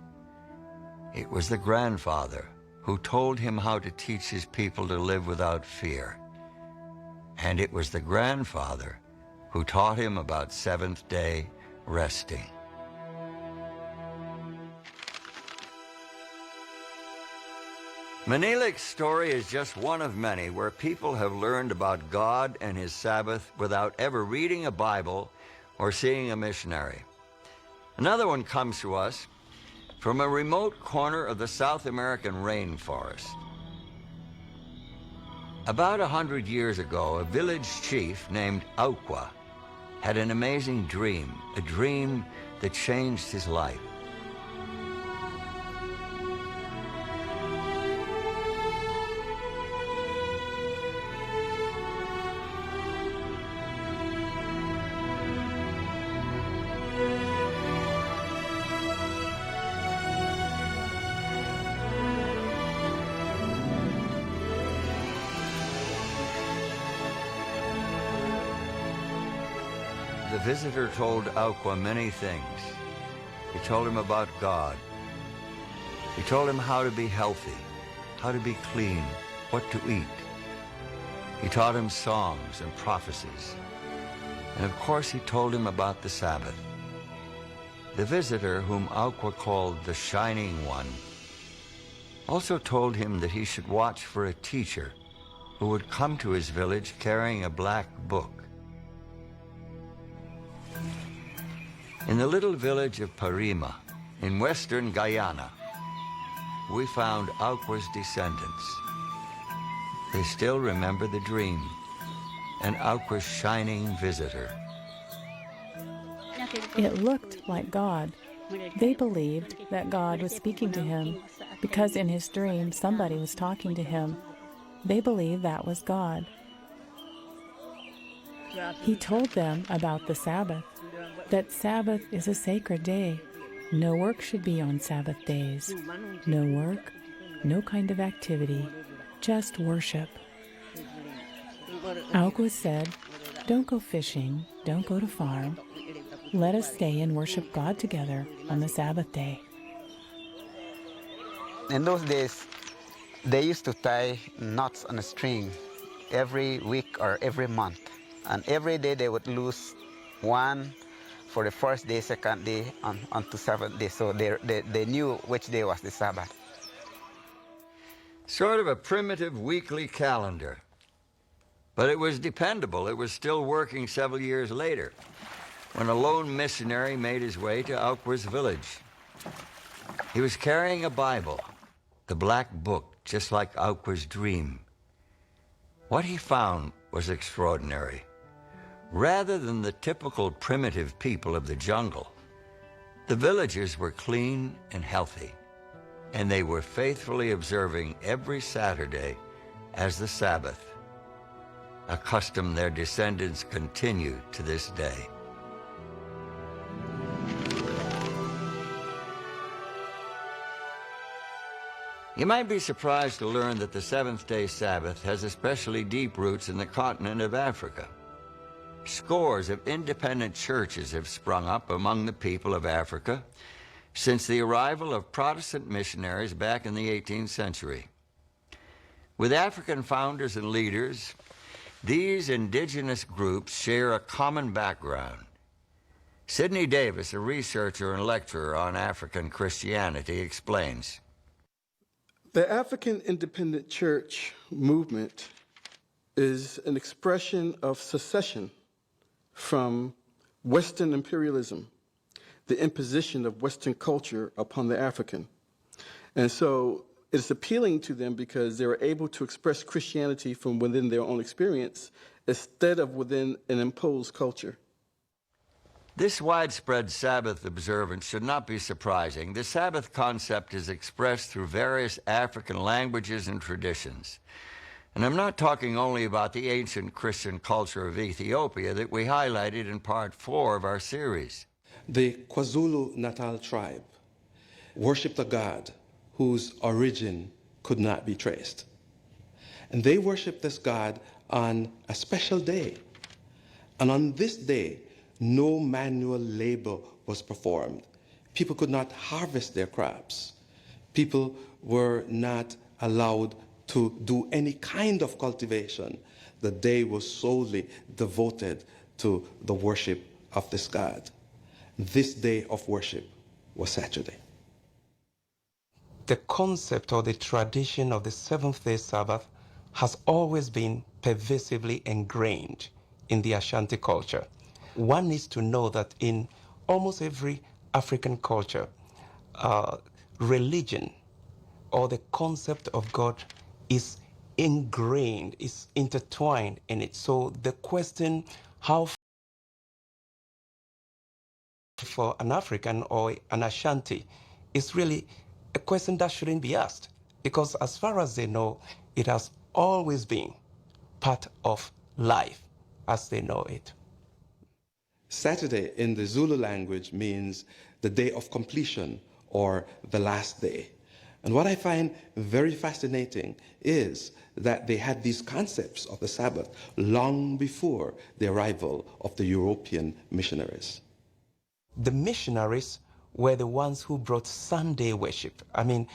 It was the grandfather who told him how to teach his people to live without fear. And it was the grandfather who taught him about seventh-day resting. Menelik's story is just one of many where people have learned about God and his Sabbath without ever reading a Bible or seeing a missionary. Another one comes to us from a remote corner of the South American rainforest. About 100 years ago, a village chief named Auqua had an amazing dream, a dream that changed his life. The visitor told Auqua many things. He told him about God. He told him how to be healthy, how to be clean, what to eat. He taught him songs and prophecies. And of course, he told him about the Sabbath. The visitor, whom Auqua called the Shining One, also told him that he should watch for a teacher who would come to his village carrying a black book. In the little village of Parima, in western Guyana, we found Auqua's descendants. They still remember the dream and Auqua's shining visitor. It looked like God. They believed that God was speaking to him because in his dream somebody was talking to him. They believed that was God. He told them about the Sabbath, that Sabbath is a sacred day. No work should be on Sabbath days. No work, no kind of activity, just worship. Auqua said, "Don't go fishing, don't go to farm. Let us stay and worship God together on the Sabbath day." In those days, they used to tie knots on a string every week or every month. And every day they would lose one for the first day, second day, on to seventh day. So they knew which day was the Sabbath. Sort of a primitive weekly calendar. But it was dependable. It was still working several years later, when a lone missionary made his way to Auqua's village. He was carrying a Bible, the Black Book, just like Auqua's dream. What he found was extraordinary. Rather than the typical primitive people of the jungle, the villagers were clean and healthy, and they were faithfully observing every Saturday as the Sabbath, a custom their descendants continue to this day. You might be surprised to learn that the seventh-day Sabbath has especially deep roots in the continent of Africa. Scores of independent churches have sprung up among the people of Africa since the arrival of Protestant missionaries back in the 18th century. With African founders and leaders, these indigenous groups share a common background. Sidney Davis, a researcher and lecturer on African Christianity, explains. The African Independent Church movement is an expression of secession from Western imperialism, the imposition of Western culture upon the African. And so it's appealing to them because they were able to express Christianity from within their own experience instead of within an imposed culture. This widespread Sabbath observance should not be surprising. The Sabbath concept is expressed through various African languages and traditions. And I'm not talking only about the ancient Christian culture of Ethiopia that we highlighted in part 4 of our series. The KwaZulu-Natal tribe worshipped a god whose origin could not be traced. And they worshiped this god on a special day. And on this day, no manual labor was performed. People could not harvest their crops. People were not allowed to do any kind of cultivation. The day was solely devoted to the worship of this God. This day of worship was Saturday. The concept or the tradition of the seventh-day Sabbath has always been pervasively ingrained in the Ashanti culture. One needs to know that in almost every African culture, religion or the concept of God is ingrained, is intertwined in it. So the question, how for an African or an Ashanti, is really a question that shouldn't be asked, because as far as they know, it has always been part of life as they know it. Saturday in the Zulu language means the day of completion or the last day. And what I find very fascinating is that they had these concepts of the Sabbath long before the arrival of the European missionaries. The missionaries were the ones who brought Sunday worship. And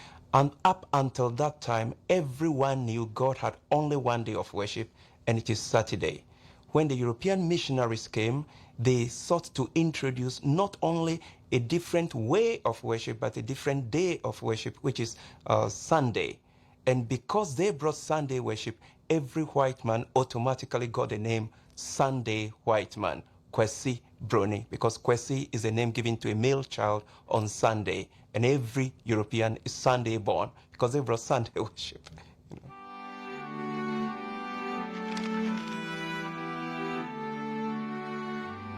up until that time, everyone knew God had only one day of worship, and it is Saturday. When the European missionaries came, they sought to introduce not only a different way of worship, but a different day of worship, which is Sunday. And because they brought Sunday worship, every white man automatically got the name Sunday white man, Kwesi Bruni, because Kwesi is a name given to a male child on Sunday, and every European is Sunday born because they brought Sunday worship.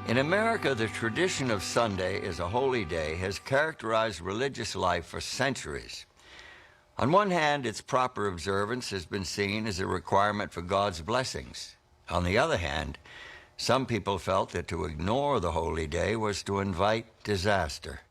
In America, the tradition of Sunday as a holy day has characterized religious life for centuries. On one hand, its proper observance has been seen as a requirement for God's blessings. On the other hand, some people felt that to ignore the holy day was to invite disaster.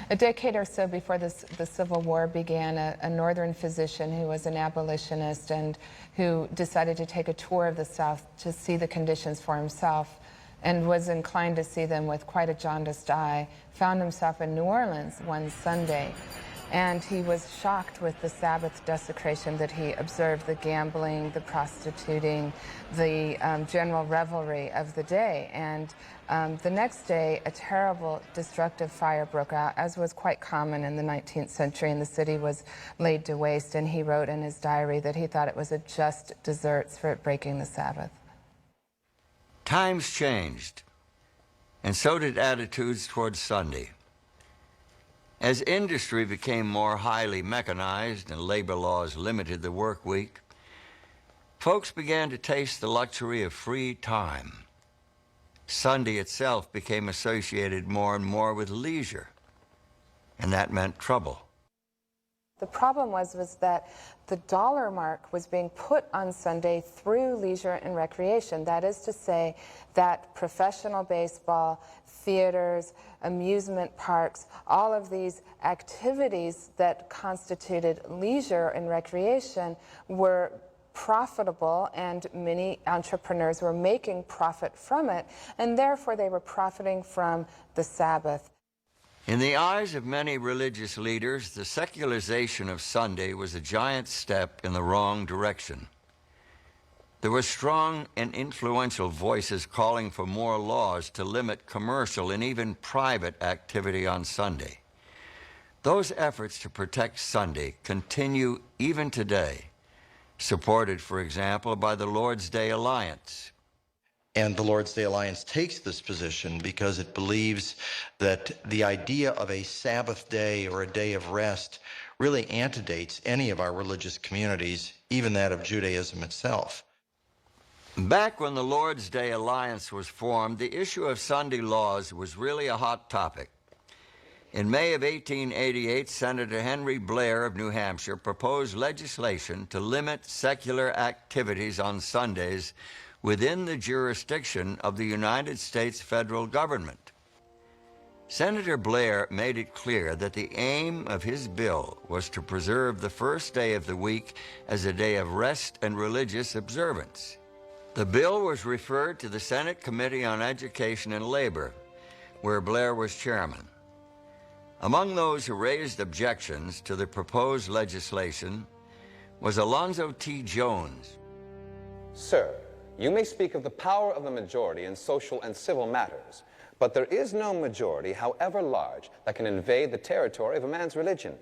A decade or so before the Civil War began, a northern physician who was an abolitionist and who decided to take a tour of the South to see the conditions for himself, and was inclined to see them with quite a jaundiced eye, found himself in New Orleans one Sunday. And he was shocked with the Sabbath desecration that he observed, the gambling, the prostituting, the general revelry of the day. And the next day, a terrible, destructive fire broke out, as was quite common in the 19th century, and the city was laid to waste. And he wrote in his diary that he thought it was a just deserts for it breaking the Sabbath. Times changed, and so did attitudes towards Sunday. As industry became more highly mechanized and labor laws limited the work week, folks began to taste the luxury of free time. Sunday itself became associated more and more with leisure, and that meant trouble. The problem was that the dollar mark was being put on Sunday through leisure and recreation. That is to say that professional baseball, theaters, amusement parks, all of these activities that constituted leisure and recreation were profitable, and many entrepreneurs were making profit from it, and therefore they were profiting from the Sabbath. In the eyes of many religious leaders, the secularization of Sunday was a giant step in the wrong direction. There were strong and influential voices calling for more laws to limit commercial and even private activity on Sunday. Those efforts to protect Sunday continue even today, supported, for example, by the Lord's Day Alliance. And the Lord's Day Alliance takes this position because it believes that the idea of a Sabbath day or a day of rest really antedates any of our religious communities, even that of Judaism itself. Back when the Lord's Day Alliance was formed, the issue of Sunday laws was really a hot topic. In May of 1888, Senator Henry Blair of New Hampshire proposed legislation to limit secular activities on Sundays within the jurisdiction of the United States federal government. Senator Blair made it clear that the aim of his bill was to preserve the first day of the week as a day of rest and religious observance. The bill was referred to the Senate Committee on Education and Labor, where Blair was chairman. Among those who raised objections to the proposed legislation was Alonzo T. Jones. Sir, you may speak of the power of the majority in social and civil matters, but there is no majority, however large, that can invade the territory of a man's religion.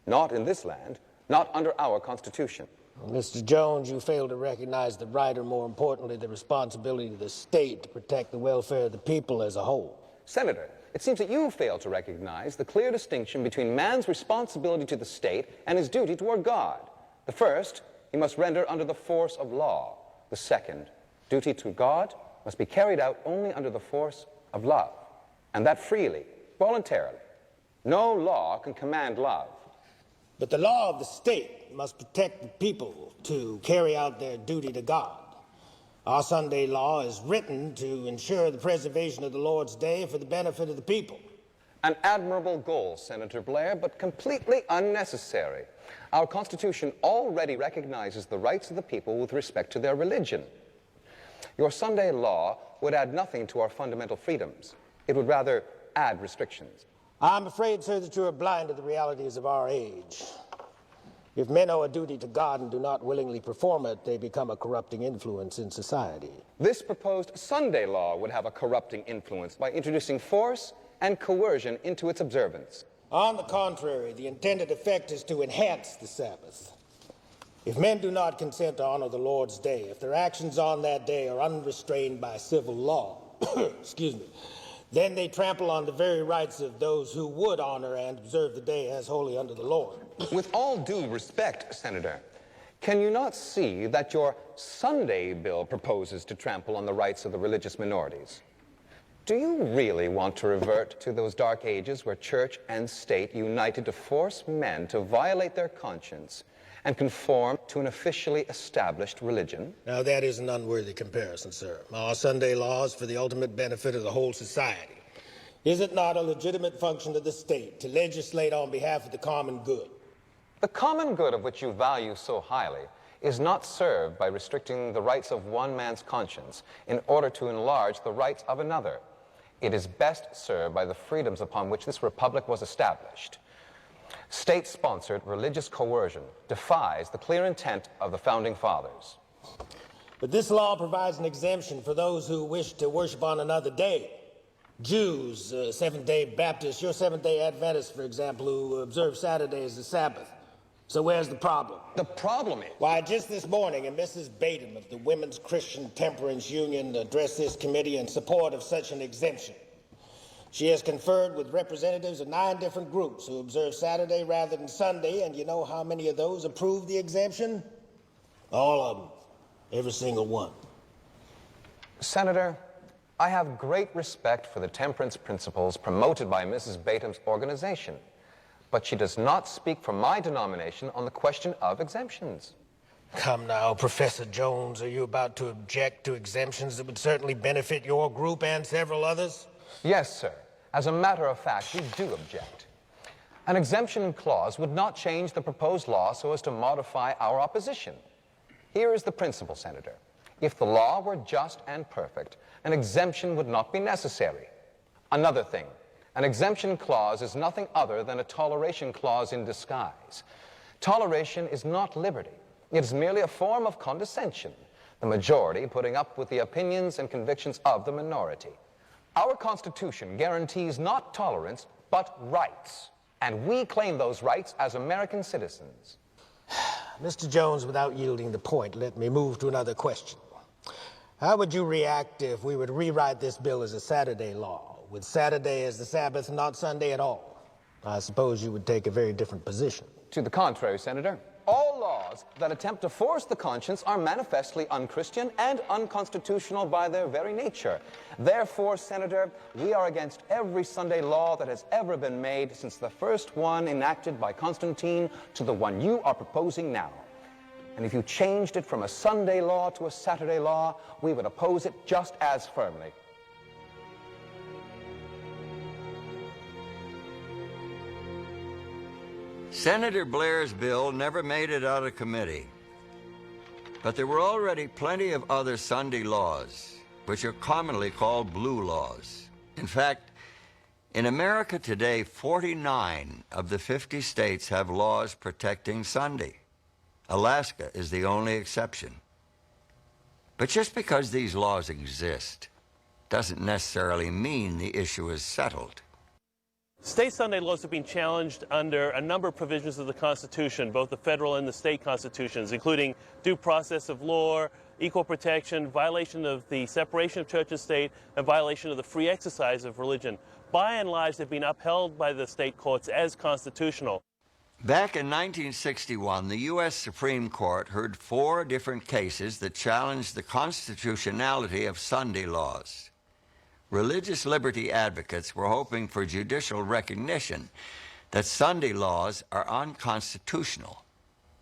Not in this land, not under our Constitution. Mr. Jones, you fail to recognize the right, or more importantly, the responsibility of the state to protect the welfare of the people as a whole. Senator, it seems that you fail to recognize the clear distinction between man's responsibility to the state and his duty toward God. The first, he must render under the force of law. The second, duty to God must be carried out only under the force of love, and that freely, voluntarily. No law can command love. But the law of the state must protect the people to carry out their duty to God. Our Sunday law is written to ensure the preservation of the Lord's Day for the benefit of the people. An admirable goal, Senator Blair, but completely unnecessary. Our Constitution already recognizes the rights of the people with respect to their religion. Your Sunday law would add nothing to our fundamental freedoms. It would rather add restrictions. I'm afraid, sir, that you are blind to the realities of our age. If men owe a duty to God and do not willingly perform it, they become a corrupting influence in society. This proposed Sunday law would have a corrupting influence by introducing force and coercion into its observance. On the contrary, the intended effect is to enhance the Sabbath. If men do not consent to honor the Lord's Day, if their actions on that day are unrestrained by civil law, excuse me, then they trample on the very rights of those who would honor and observe the day as holy unto the Lord. With all due respect, Senator, can you not see that your Sunday bill proposes to trample on the rights of the religious minorities? Do you really want to revert to those dark ages where church and state united to force men to violate their conscience and conform to an officially established religion? Now, that is an unworthy comparison, sir. Our Sunday law is for the ultimate benefit of the whole society. Is it not a legitimate function of the state to legislate on behalf of the common good? The common good of which you value so highly is not served by restricting the rights of one man's conscience in order to enlarge the rights of another. It is best served by the freedoms upon which this republic was established. State-sponsored religious coercion defies the clear intent of the Founding Fathers. But this law provides an exemption for those who wish to worship on another day. Jews, Seventh-day Baptists, your Seventh-day Adventists, for example, who observe Saturday as the Sabbath. So where's the problem? The problem is... Why, just this morning, Mrs. Batum of the Women's Christian Temperance Union addressed this committee in support of such an exemption. She has conferred with representatives of 9 different groups who observe Saturday rather than Sunday, and you know how many of those approved the exemption? All of them. Every single one. Senator, I have great respect for the temperance principles promoted by Mrs. Batum's organization, but she does not speak for my denomination on the question of exemptions. Come now, Professor Jones, are you about to object to exemptions that would certainly benefit your group and several others? Yes, sir. As a matter of fact, we do object. An exemption clause would not change the proposed law so as to modify our opposition. Here is the principle, Senator. If the law were just and perfect, an exemption would not be necessary. Another thing, an exemption clause is nothing other than a toleration clause in disguise. Toleration is not liberty. It is merely a form of condescension, the majority putting up with the opinions and convictions of the minority. Our Constitution guarantees not tolerance, but rights, and we claim those rights as American citizens. Mr. Jones, without yielding the point, let me move to another question. How would you react if we were to rewrite this bill as a Saturday law, with Saturday as the Sabbath, not Sunday at all? I suppose you would take a very different position. To the contrary, Senator. All laws that attempt to force the conscience are manifestly unchristian and unconstitutional by their very nature. Therefore, Senator, we are against every Sunday law that has ever been made since the first one enacted by Constantine to the one you are proposing now. And if you changed it from a Sunday law to a Saturday law, we would oppose it just as firmly. Senator Blair's bill never made it out of committee. But there were already plenty of other Sunday laws, which are commonly called blue laws. In fact, In America today, 49 of the 50 states have laws protecting Sunday. Alaska is the only exception. But just because these laws exist doesn't necessarily mean the issue is settled. State Sunday laws have been challenged under a number of provisions of the Constitution, both the federal and the state constitutions, including due process of law, equal protection, violation of the separation of church and state, and violation of the free exercise of religion. By and large, they've been upheld by the state courts as constitutional. Back in 1961, the U.S. Supreme Court heard 4 different cases that challenged the constitutionality of Sunday laws. Religious liberty advocates were hoping for judicial recognition that Sunday laws are unconstitutional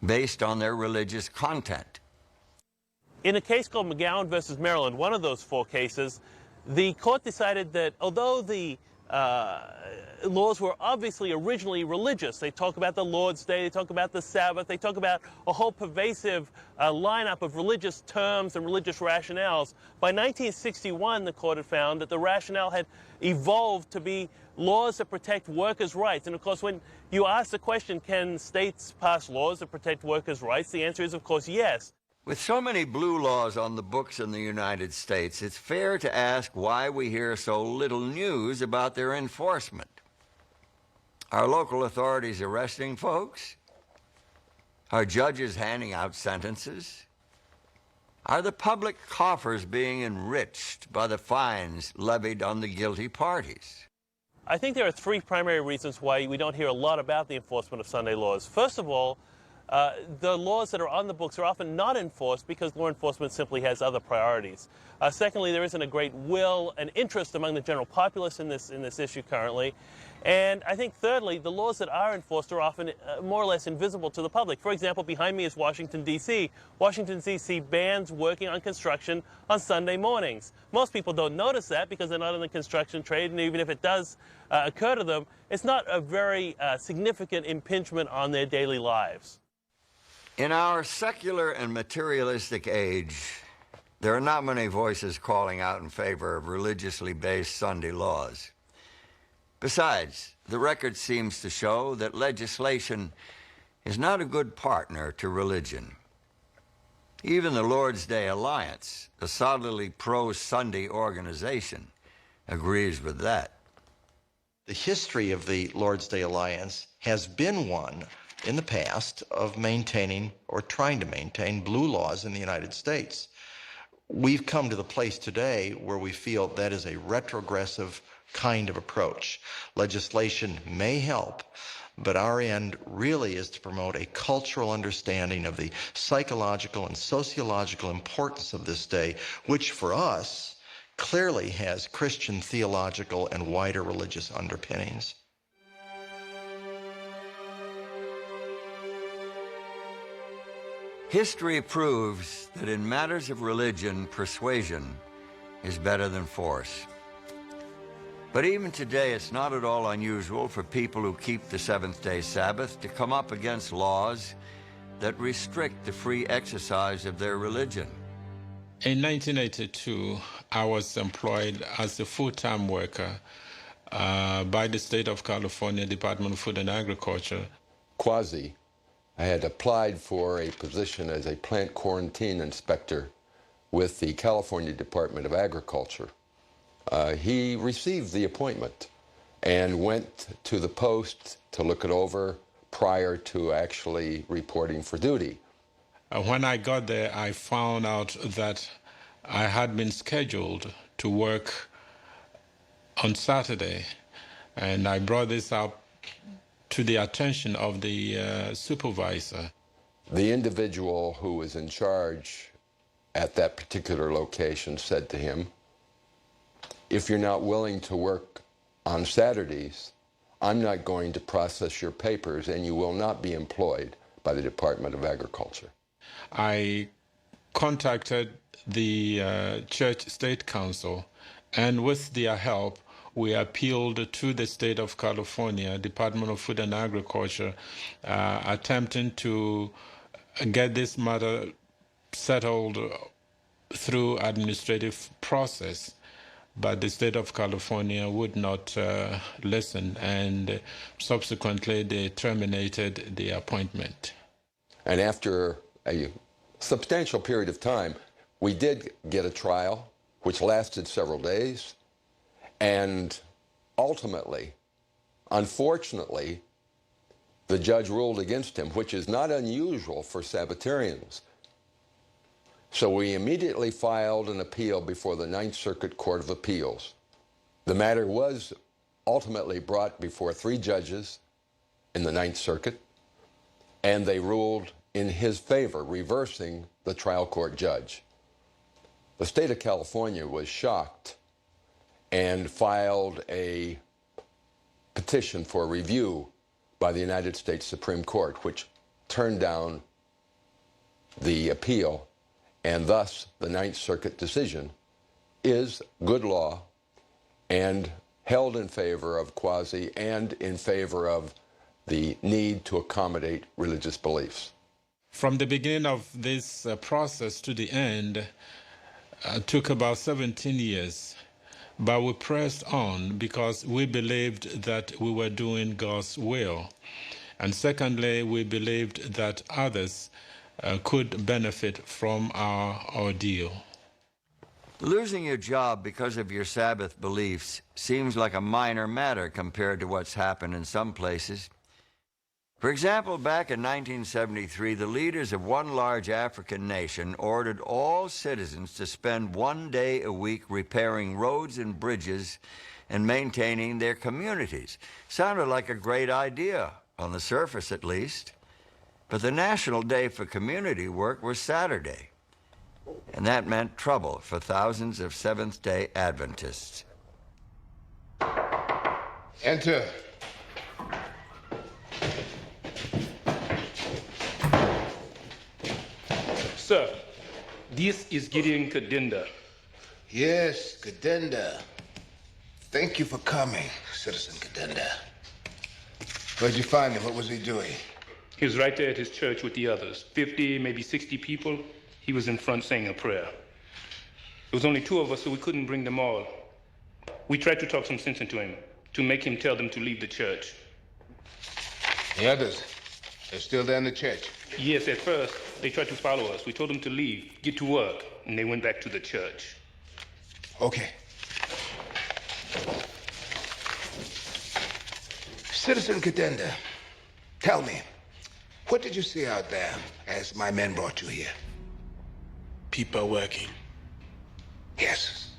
based on their religious content. In a case called McGowan versus Maryland, one of those 4 cases, the court decided that although the laws were obviously originally religious, they talk about the Lord's Day, they talk about the Sabbath, they talk about a whole pervasive lineup of religious terms and religious rationales. By 1961, the court had found that the rationale had evolved to be laws that protect workers' rights. And of course, when you ask the question, can states pass laws that protect workers' rights, the answer is, of course, yes. With so many blue laws on the books in the United States, it's fair to ask why we hear so little news about their enforcement. Are local authorities arresting folks? Are judges handing out sentences? Are the public coffers being enriched by the fines levied on the guilty parties? I think there are 3 primary reasons why we don't hear a lot about the enforcement of Sunday laws. First of all, the laws that are on the books are often not enforced because law enforcement simply has other priorities. Secondly, there isn't a great will and interest among the general populace in this issue currently. And I think thirdly, the laws that are enforced are often more or less invisible to the public. For example, behind me is Washington, D.C. Washington, D.C. bans working on construction on Sunday mornings. Most people don't notice that because they're not in the construction trade, and even if it does occur to them, it's not a very significant impingement on their daily lives. In our secular and materialistic age, there are not many voices calling out in favor of religiously based Sunday laws. Besides, the record seems to show that legislation is not a good partner to religion. Even the Lord's Day Alliance, a solidly pro-Sunday organization, agrees with that. The history of the Lord's Day Alliance has been one in the past of maintaining or trying to maintain blue laws in the United States. We've come to the place today where we feel that is a retrogressive kind of approach. Legislation may help, but our end really is to promote a cultural understanding of the psychological and sociological importance of this day, which for us clearly has Christian theological and wider religious underpinnings. History proves that in matters of religion, persuasion is better than force. But even today, it's not at all unusual for people who keep the seventh-day Sabbath to come up against laws that restrict the free exercise of their religion. In 1982, I was employed as a full-time worker by the state of California Department of Food and Agriculture. Quasi, I had applied for a position as a plant quarantine inspector with the California Department of Agriculture. He received the appointment and went to the post to look it over prior to actually reporting for duty. When I got there, I found out that I had been scheduled to work on Saturday, and I brought this up to the attention of the supervisor. The individual who was in charge at that particular location said to him, "If you're not willing to work on Saturdays, I'm not going to process your papers and you will not be employed by the Department of Agriculture." I contacted the Church State Council, and with their help, we appealed to the state of California, Department of Food and Agriculture, attempting to get this matter settled through administrative process. but the state of California would not listen, and subsequently they terminated the appointment. And after a substantial period of time, we did get a trial, which lasted several days, and ultimately, unfortunately, the judge ruled against him, which is not unusual for Sabbatarians. So we immediately filed an appeal before the Ninth Circuit Court of Appeals. The matter was ultimately brought before 3 judges in the Ninth Circuit, and they ruled in his favor, reversing the trial court judge. The state of California was shocked and filed a petition for review by the United States Supreme Court, which turned down the appeal, and thus the Ninth Circuit decision is good law and held in favor of quasi and in favor of the need to accommodate religious beliefs. From the beginning of this process to the end, took about 17 years, but we pressed on because we believed that we were doing God's will. And secondly, we believed that others could benefit from our ordeal. Losing your job because of your Sabbath beliefs seems like a minor matter compared to what's happened in some places. For example, back in 1973, the leaders of one large African nation ordered all citizens to spend 1 day a week repairing roads and bridges and maintaining their communities. Sounded like a great idea, on the surface at least. But the National Day for Community Work was Saturday, and that meant trouble for thousands of Seventh-day Adventists. Enter. Sir, this is Gideon Kadenda. Yes, Kadenda. Thank you for coming, Citizen Kadenda. Where'd you find him? What was he doing? He was right there at his church with the others. 50, maybe 60 people. He was in front saying a prayer. There was only 2 of us, so we couldn't bring them all. We tried to talk some sense into him, to make him tell them to leave the church. The others, they're still there in the church? Yes, at first, they tried to follow us. We told them to leave, get to work, and they went back to the church. Okay. Citizen Kadenda, tell me, what did you see out there as my men brought you here? People working. Yes.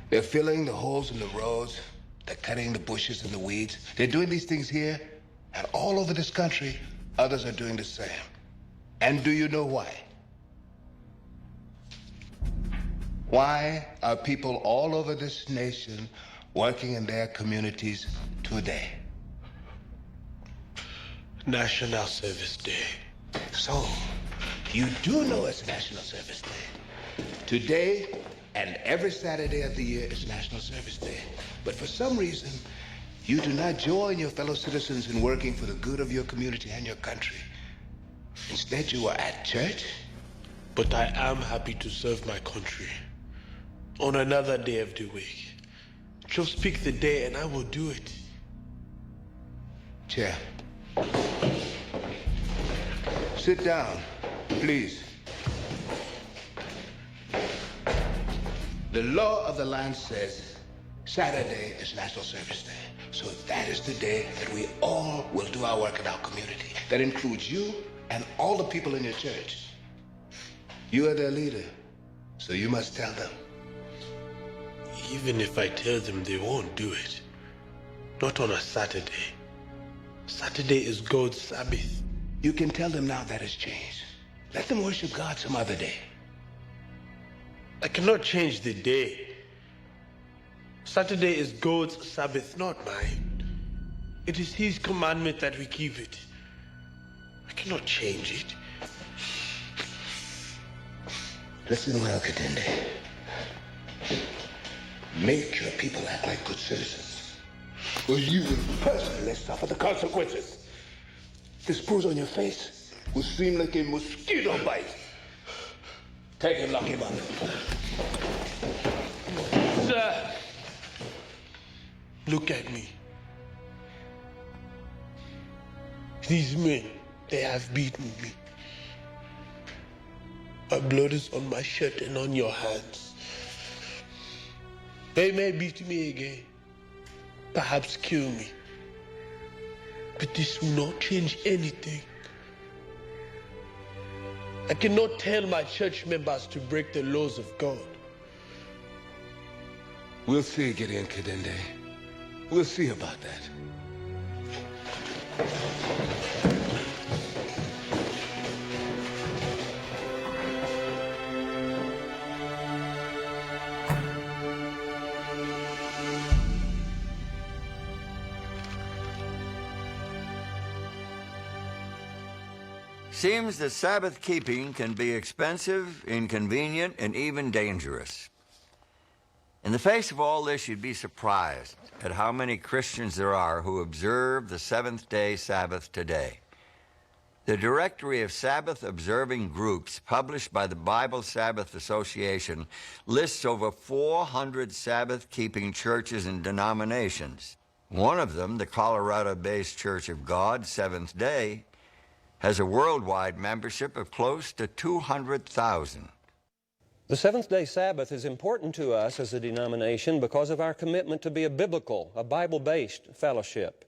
They're filling the holes in the roads. They're cutting the bushes and the weeds. They're doing these things here, and all over this country, others are doing the same. And do you know why? Why are people all over this nation working in their communities today? National Service Day. So, you do know it's National Service Day. Today and every Saturday of the year is National Service Day. But for some reason, you do not join your fellow citizens in working for the good of your community and your country. Instead, you are at church. But I am happy to serve my country on another day of the week. Just pick the day and I will do it. Chair. Sit down, please. The law of the land says Saturday is National Service Day. So that is the day that we all will do our work in our community. That includes you and all the people in your church. You are their leader, so you must tell them. Even if I tell them, they won't do it. Not on a Saturday. Saturday is God's Sabbath. You can tell them now that has changed. Let them worship God some other day. I cannot change the day. Saturday is God's Sabbath, not mine. It is His commandment that we keep it. I cannot change it. Listen well, Kadende. Make your people act like good citizens, or you will personally suffer the consequences. This bruise on your face will seem like a mosquito bite. Take him, lock him up. Sir, look at me. These men, they have beaten me. My blood is on my shirt and on your hands. They may beat me again, perhaps kill me. But this will not change anything. I cannot tell my church members to break the laws of God. We'll see, Gideon Kadende. We'll see about that. Seems that Sabbath keeping can be expensive, inconvenient, and even dangerous. In the face of all this, you'd be surprised at how many Christians there are who observe the seventh-day Sabbath today. The Directory of Sabbath-Observing Groups, published by the Bible Sabbath Association, lists over 400 Sabbath-keeping churches and denominations. One of them, the Colorado-based Church of God, Seventh Day, has a worldwide membership of close to 200,000. The Seventh-day Sabbath is important to us as a denomination because of our commitment to be a biblical, a Bible-based fellowship.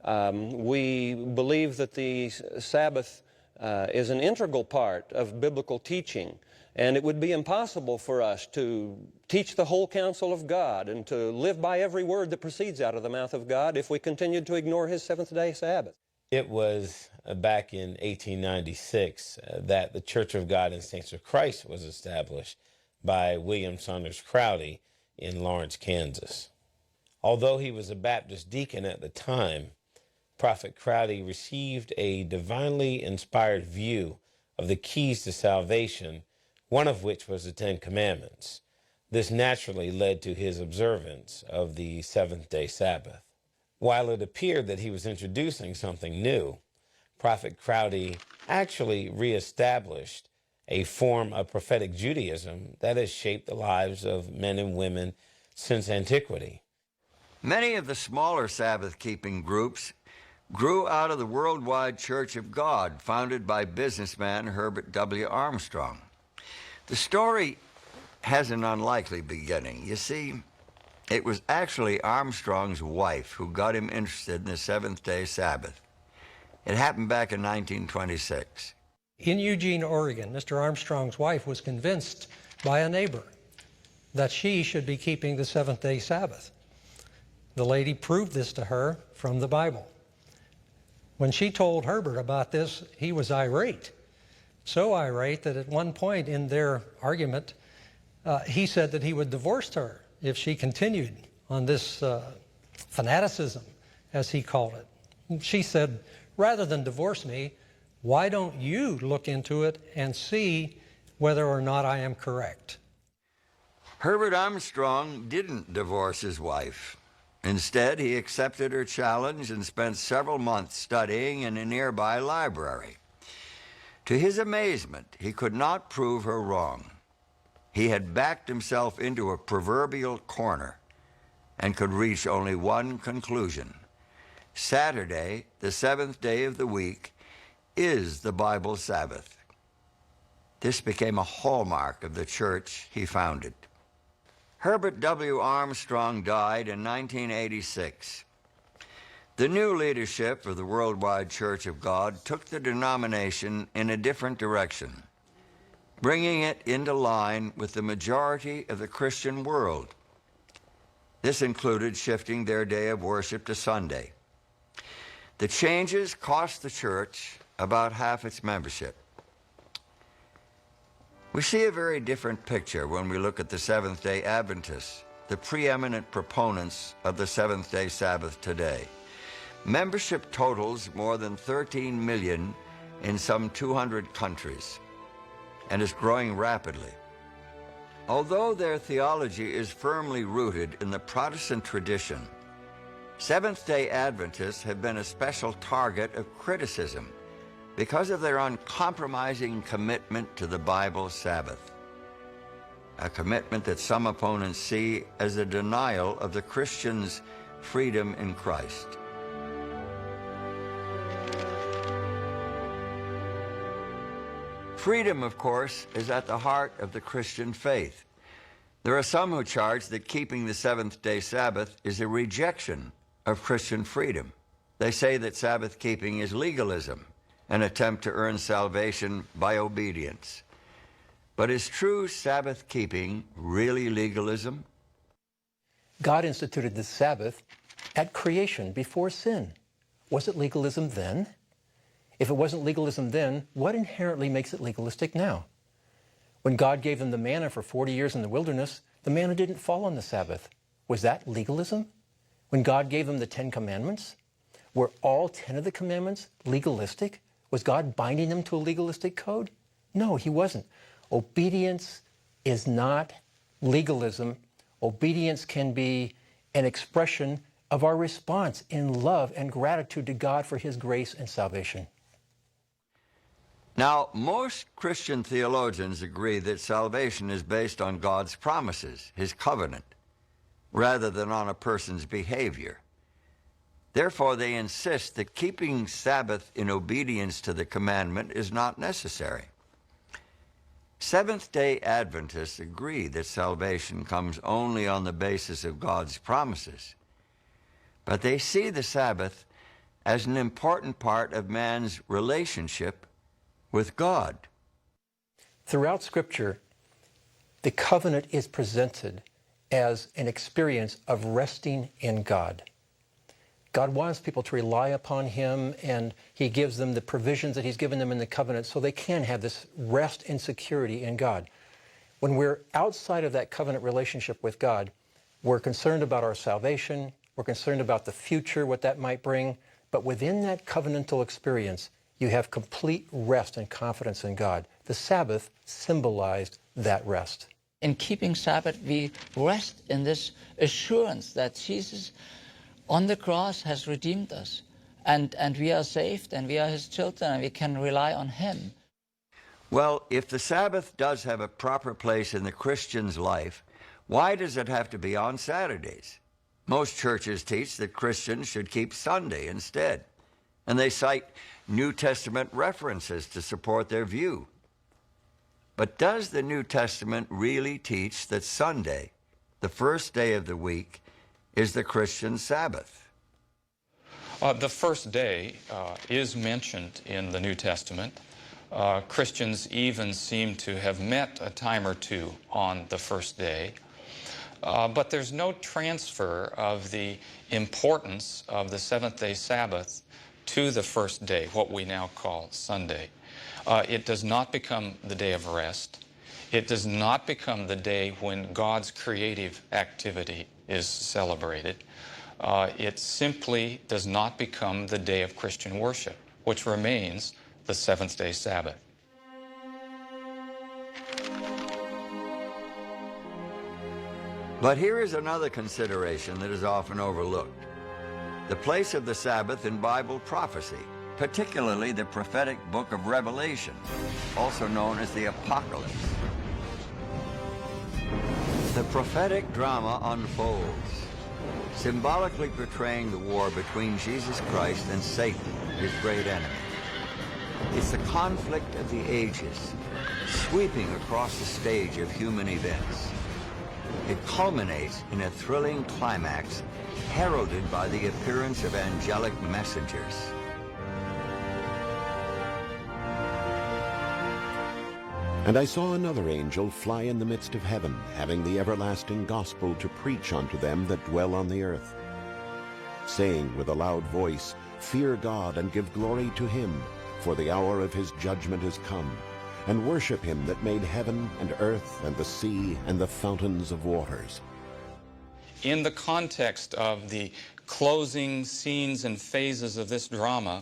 We believe that the Sabbath is an integral part of biblical teaching, and it would be impossible for us to teach the whole counsel of God and to live by every word that proceeds out of the mouth of God if we continued to ignore His seventh-day Sabbath. It was back in 1896 that the Church of God and Saints of Christ was established by William Saunders Crowdy in Lawrence, Kansas. Although he was a Baptist deacon at the time, Prophet Crowdy received a divinely inspired view of the keys to salvation, one of which was the Ten Commandments. This naturally led to his observance of the seventh-day Sabbath. While it appeared that he was introducing something new, Prophet Crowdy actually reestablished a form of prophetic Judaism that has shaped the lives of men and women since antiquity. Many of the smaller Sabbath-keeping groups grew out of the Worldwide Church of God, founded by businessman Herbert W. Armstrong. The story has an unlikely beginning. You see, it was actually Armstrong's wife who got him interested in the seventh-day Sabbath. It happened back in 1926. In Eugene, Oregon, Mr. Armstrong's wife was convinced by a neighbor that she should be keeping the seventh-day Sabbath. The lady proved this to her from the Bible. When she told Herbert about this, he was irate. So irate that at one point in their argument, he said that he would divorce her if she continued on this fanaticism, as he called it. She said, rather than divorce me, why don't you look into it and see whether or not I am correct? Herbert Armstrong didn't divorce his wife. Instead, he accepted her challenge and spent several months studying in a nearby library. To his amazement, he could not prove her wrong. He had backed himself into a proverbial corner and could reach only one conclusion. Saturday, the seventh day of the week, is the Bible Sabbath. This became a hallmark of the church he founded. Herbert W. Armstrong died in 1986. The new leadership of the Worldwide Church of God took the denomination in a different direction, bringing it into line with the majority of the Christian world. This included shifting their day of worship to Sunday. The changes cost the church about half its membership. We see a very different picture when we look at the Seventh-day Adventists, the preeminent proponents of the seventh-day Sabbath today. Membership totals more than 13 million in some 200 countries and is growing rapidly. Although their theology is firmly rooted in the Protestant tradition, Seventh-day Adventists have been a special target of criticism because of their uncompromising commitment to the Bible Sabbath. a commitment that some opponents see as a denial of the Christian's freedom in Christ. Freedom, of course, is at the heart of the Christian faith. There are some who charge that keeping the seventh-day Sabbath is a rejection of Christian freedom. They say that Sabbath keeping is legalism, an attempt to earn salvation by obedience. But is true Sabbath keeping really legalism? God instituted the Sabbath at creation, before sin. Was it legalism then? If it wasn't legalism then, what inherently makes it legalistic now? When God gave them the manna for 40 years in the wilderness, the manna didn't fall on the Sabbath. Was that legalism? When God gave them the 10 Commandments, were all 10 of the commandments legalistic? Was God binding them to a legalistic code? No, he wasn't. Obedience is not legalism. Obedience can be an expression of our response in love and gratitude to God for his grace and salvation. Now, most Christian theologians agree that salvation is based on God's promises, his covenant, rather than on a person's behavior. Therefore, they insist that keeping Sabbath in obedience to the commandment is not necessary. Seventh-day Adventists agree that salvation comes only on the basis of God's promises, but they see the Sabbath as an important part of man's relationship with God. Throughout Scripture, the covenant is presented as an experience of resting in God. God wants people to rely upon him, and he gives them the provisions that he's given them in the covenant so they can have this rest and security in God. When we're outside of that covenant relationship with God, we're concerned about our salvation, we're concerned about the future, what that might bring, but within that covenantal experience, you have complete rest and confidence in God. The Sabbath symbolized that rest. In keeping Sabbath, we rest in this assurance that Jesus on the cross has redeemed us, and we are saved, and we are his children, and we can rely on him. Well, if the Sabbath does have a proper place in the Christian's life, why does it have to be on Saturdays? Most churches teach that Christians should keep Sunday instead, and they cite New Testament references to support their view. But does the New Testament really teach that Sunday, the first day of the week, is the Christian Sabbath? The first day is mentioned in the New Testament. Christians even seem to have met a time or two on the first day. But there's no transfer of the importance of the seventh-day Sabbath to the first day, what we now call Sunday. It does not become the day of rest. It does not become the day when God's creative activity is celebrated. It simply does not become the day of Christian worship, which remains the seventh-day Sabbath. But here is another consideration that is often overlooked: the place of the Sabbath in Bible prophecy, particularly the prophetic book of Revelation, also known as the Apocalypse. The prophetic drama unfolds, symbolically portraying the war between Jesus Christ and Satan, his great enemy. It's the conflict of the ages, sweeping across the stage of human events. It culminates in a thrilling climax heralded by the appearance of angelic messengers. And I saw another angel fly in the midst of heaven, having the everlasting gospel to preach unto them that dwell on the earth, saying with a loud voice, Fear God, and give glory to him, for the hour of his judgment is come, and worship him that made heaven and earth and the sea and the fountains of waters. In the context of the closing scenes and phases of this drama,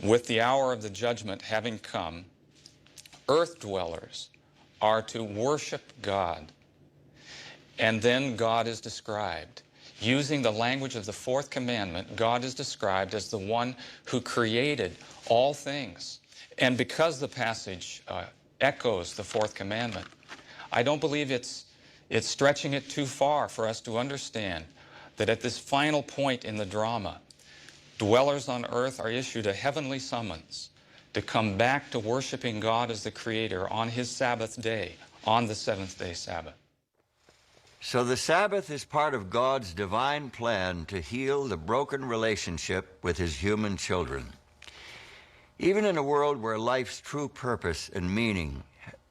with the hour of the judgment having come, earth dwellers are to worship God. And then God is described. Using the language of the fourth commandment, God is described as the one who created all things. And because the passage echoes the fourth commandment, I don't believe it's stretching it too far for us to understand that at this final point in the drama, dwellers on earth are issued a heavenly summons to come back to worshiping God as the Creator on His Sabbath day, on the seventh-day Sabbath. So the Sabbath is part of God's divine plan to heal the broken relationship with His human children. Even in a world where life's true purpose and meaning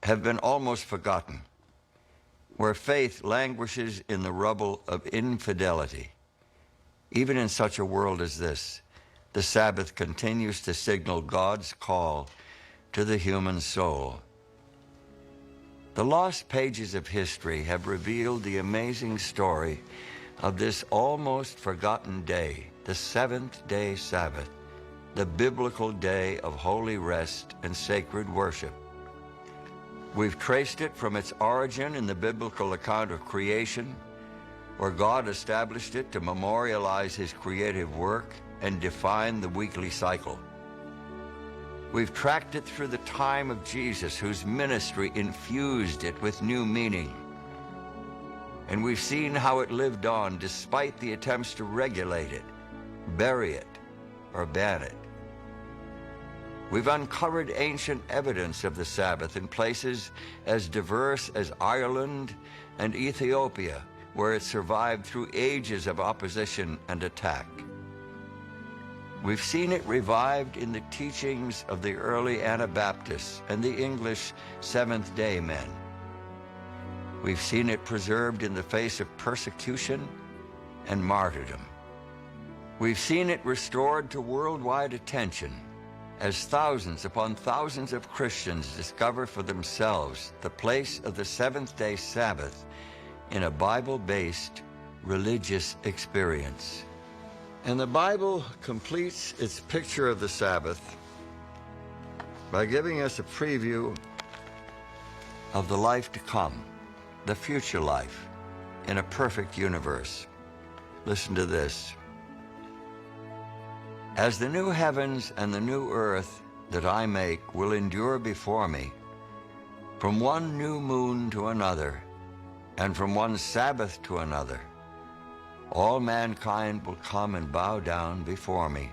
have been almost forgotten, where faith languishes in the rubble of infidelity, even in such a world as this, the Sabbath continues to signal God's call to the human soul. The lost pages of history have revealed the amazing story of this almost forgotten day, the seventh-day Sabbath, the biblical day of holy rest and sacred worship. We've traced it from its origin in the biblical account of creation, where God established it to memorialize His creative work and define the weekly cycle. We've tracked it through the time of Jesus, whose ministry infused it with new meaning. And we've seen how it lived on despite the attempts to regulate it, bury it, or ban it. We've uncovered ancient evidence of the Sabbath in places as diverse as Ireland and Ethiopia, where it survived through ages of opposition and attack. We've seen it revived in the teachings of the early Anabaptists and the English Seventh-day men. We've seen it preserved in the face of persecution and martyrdom. We've seen it restored to worldwide attention as thousands upon thousands of Christians discover for themselves the place of the seventh-day Sabbath in a Bible-based religious experience. And the Bible completes its picture of the Sabbath by giving us a preview of the life to come, the future life, in a perfect universe. Listen to this. As the new heavens and the new earth that I make will endure before me, from one new moon to another, and from one Sabbath to another, all mankind will come and bow down before me,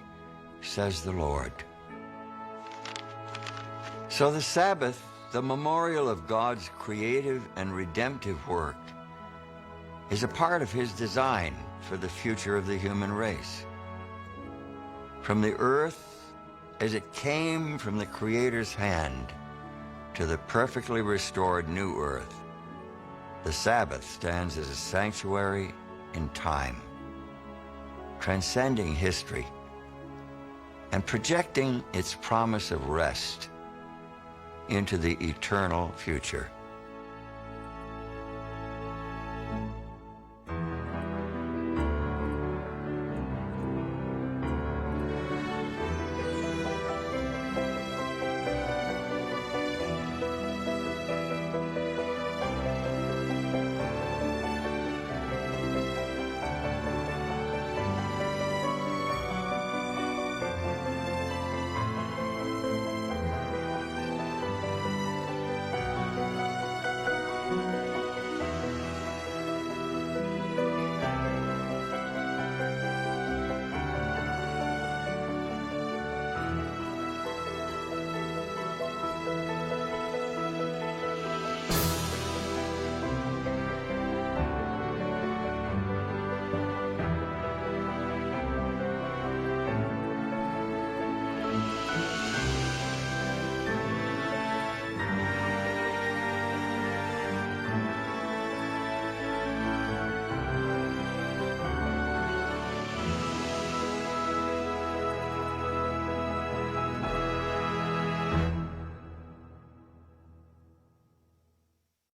says the Lord. So the Sabbath, the memorial of God's creative and redemptive work, is a part of His design for the future of the human race. From the earth, as it came from the Creator's hand, to the perfectly restored new earth, the Sabbath stands as a sanctuary in time, transcending history and projecting its promise of rest into the eternal future.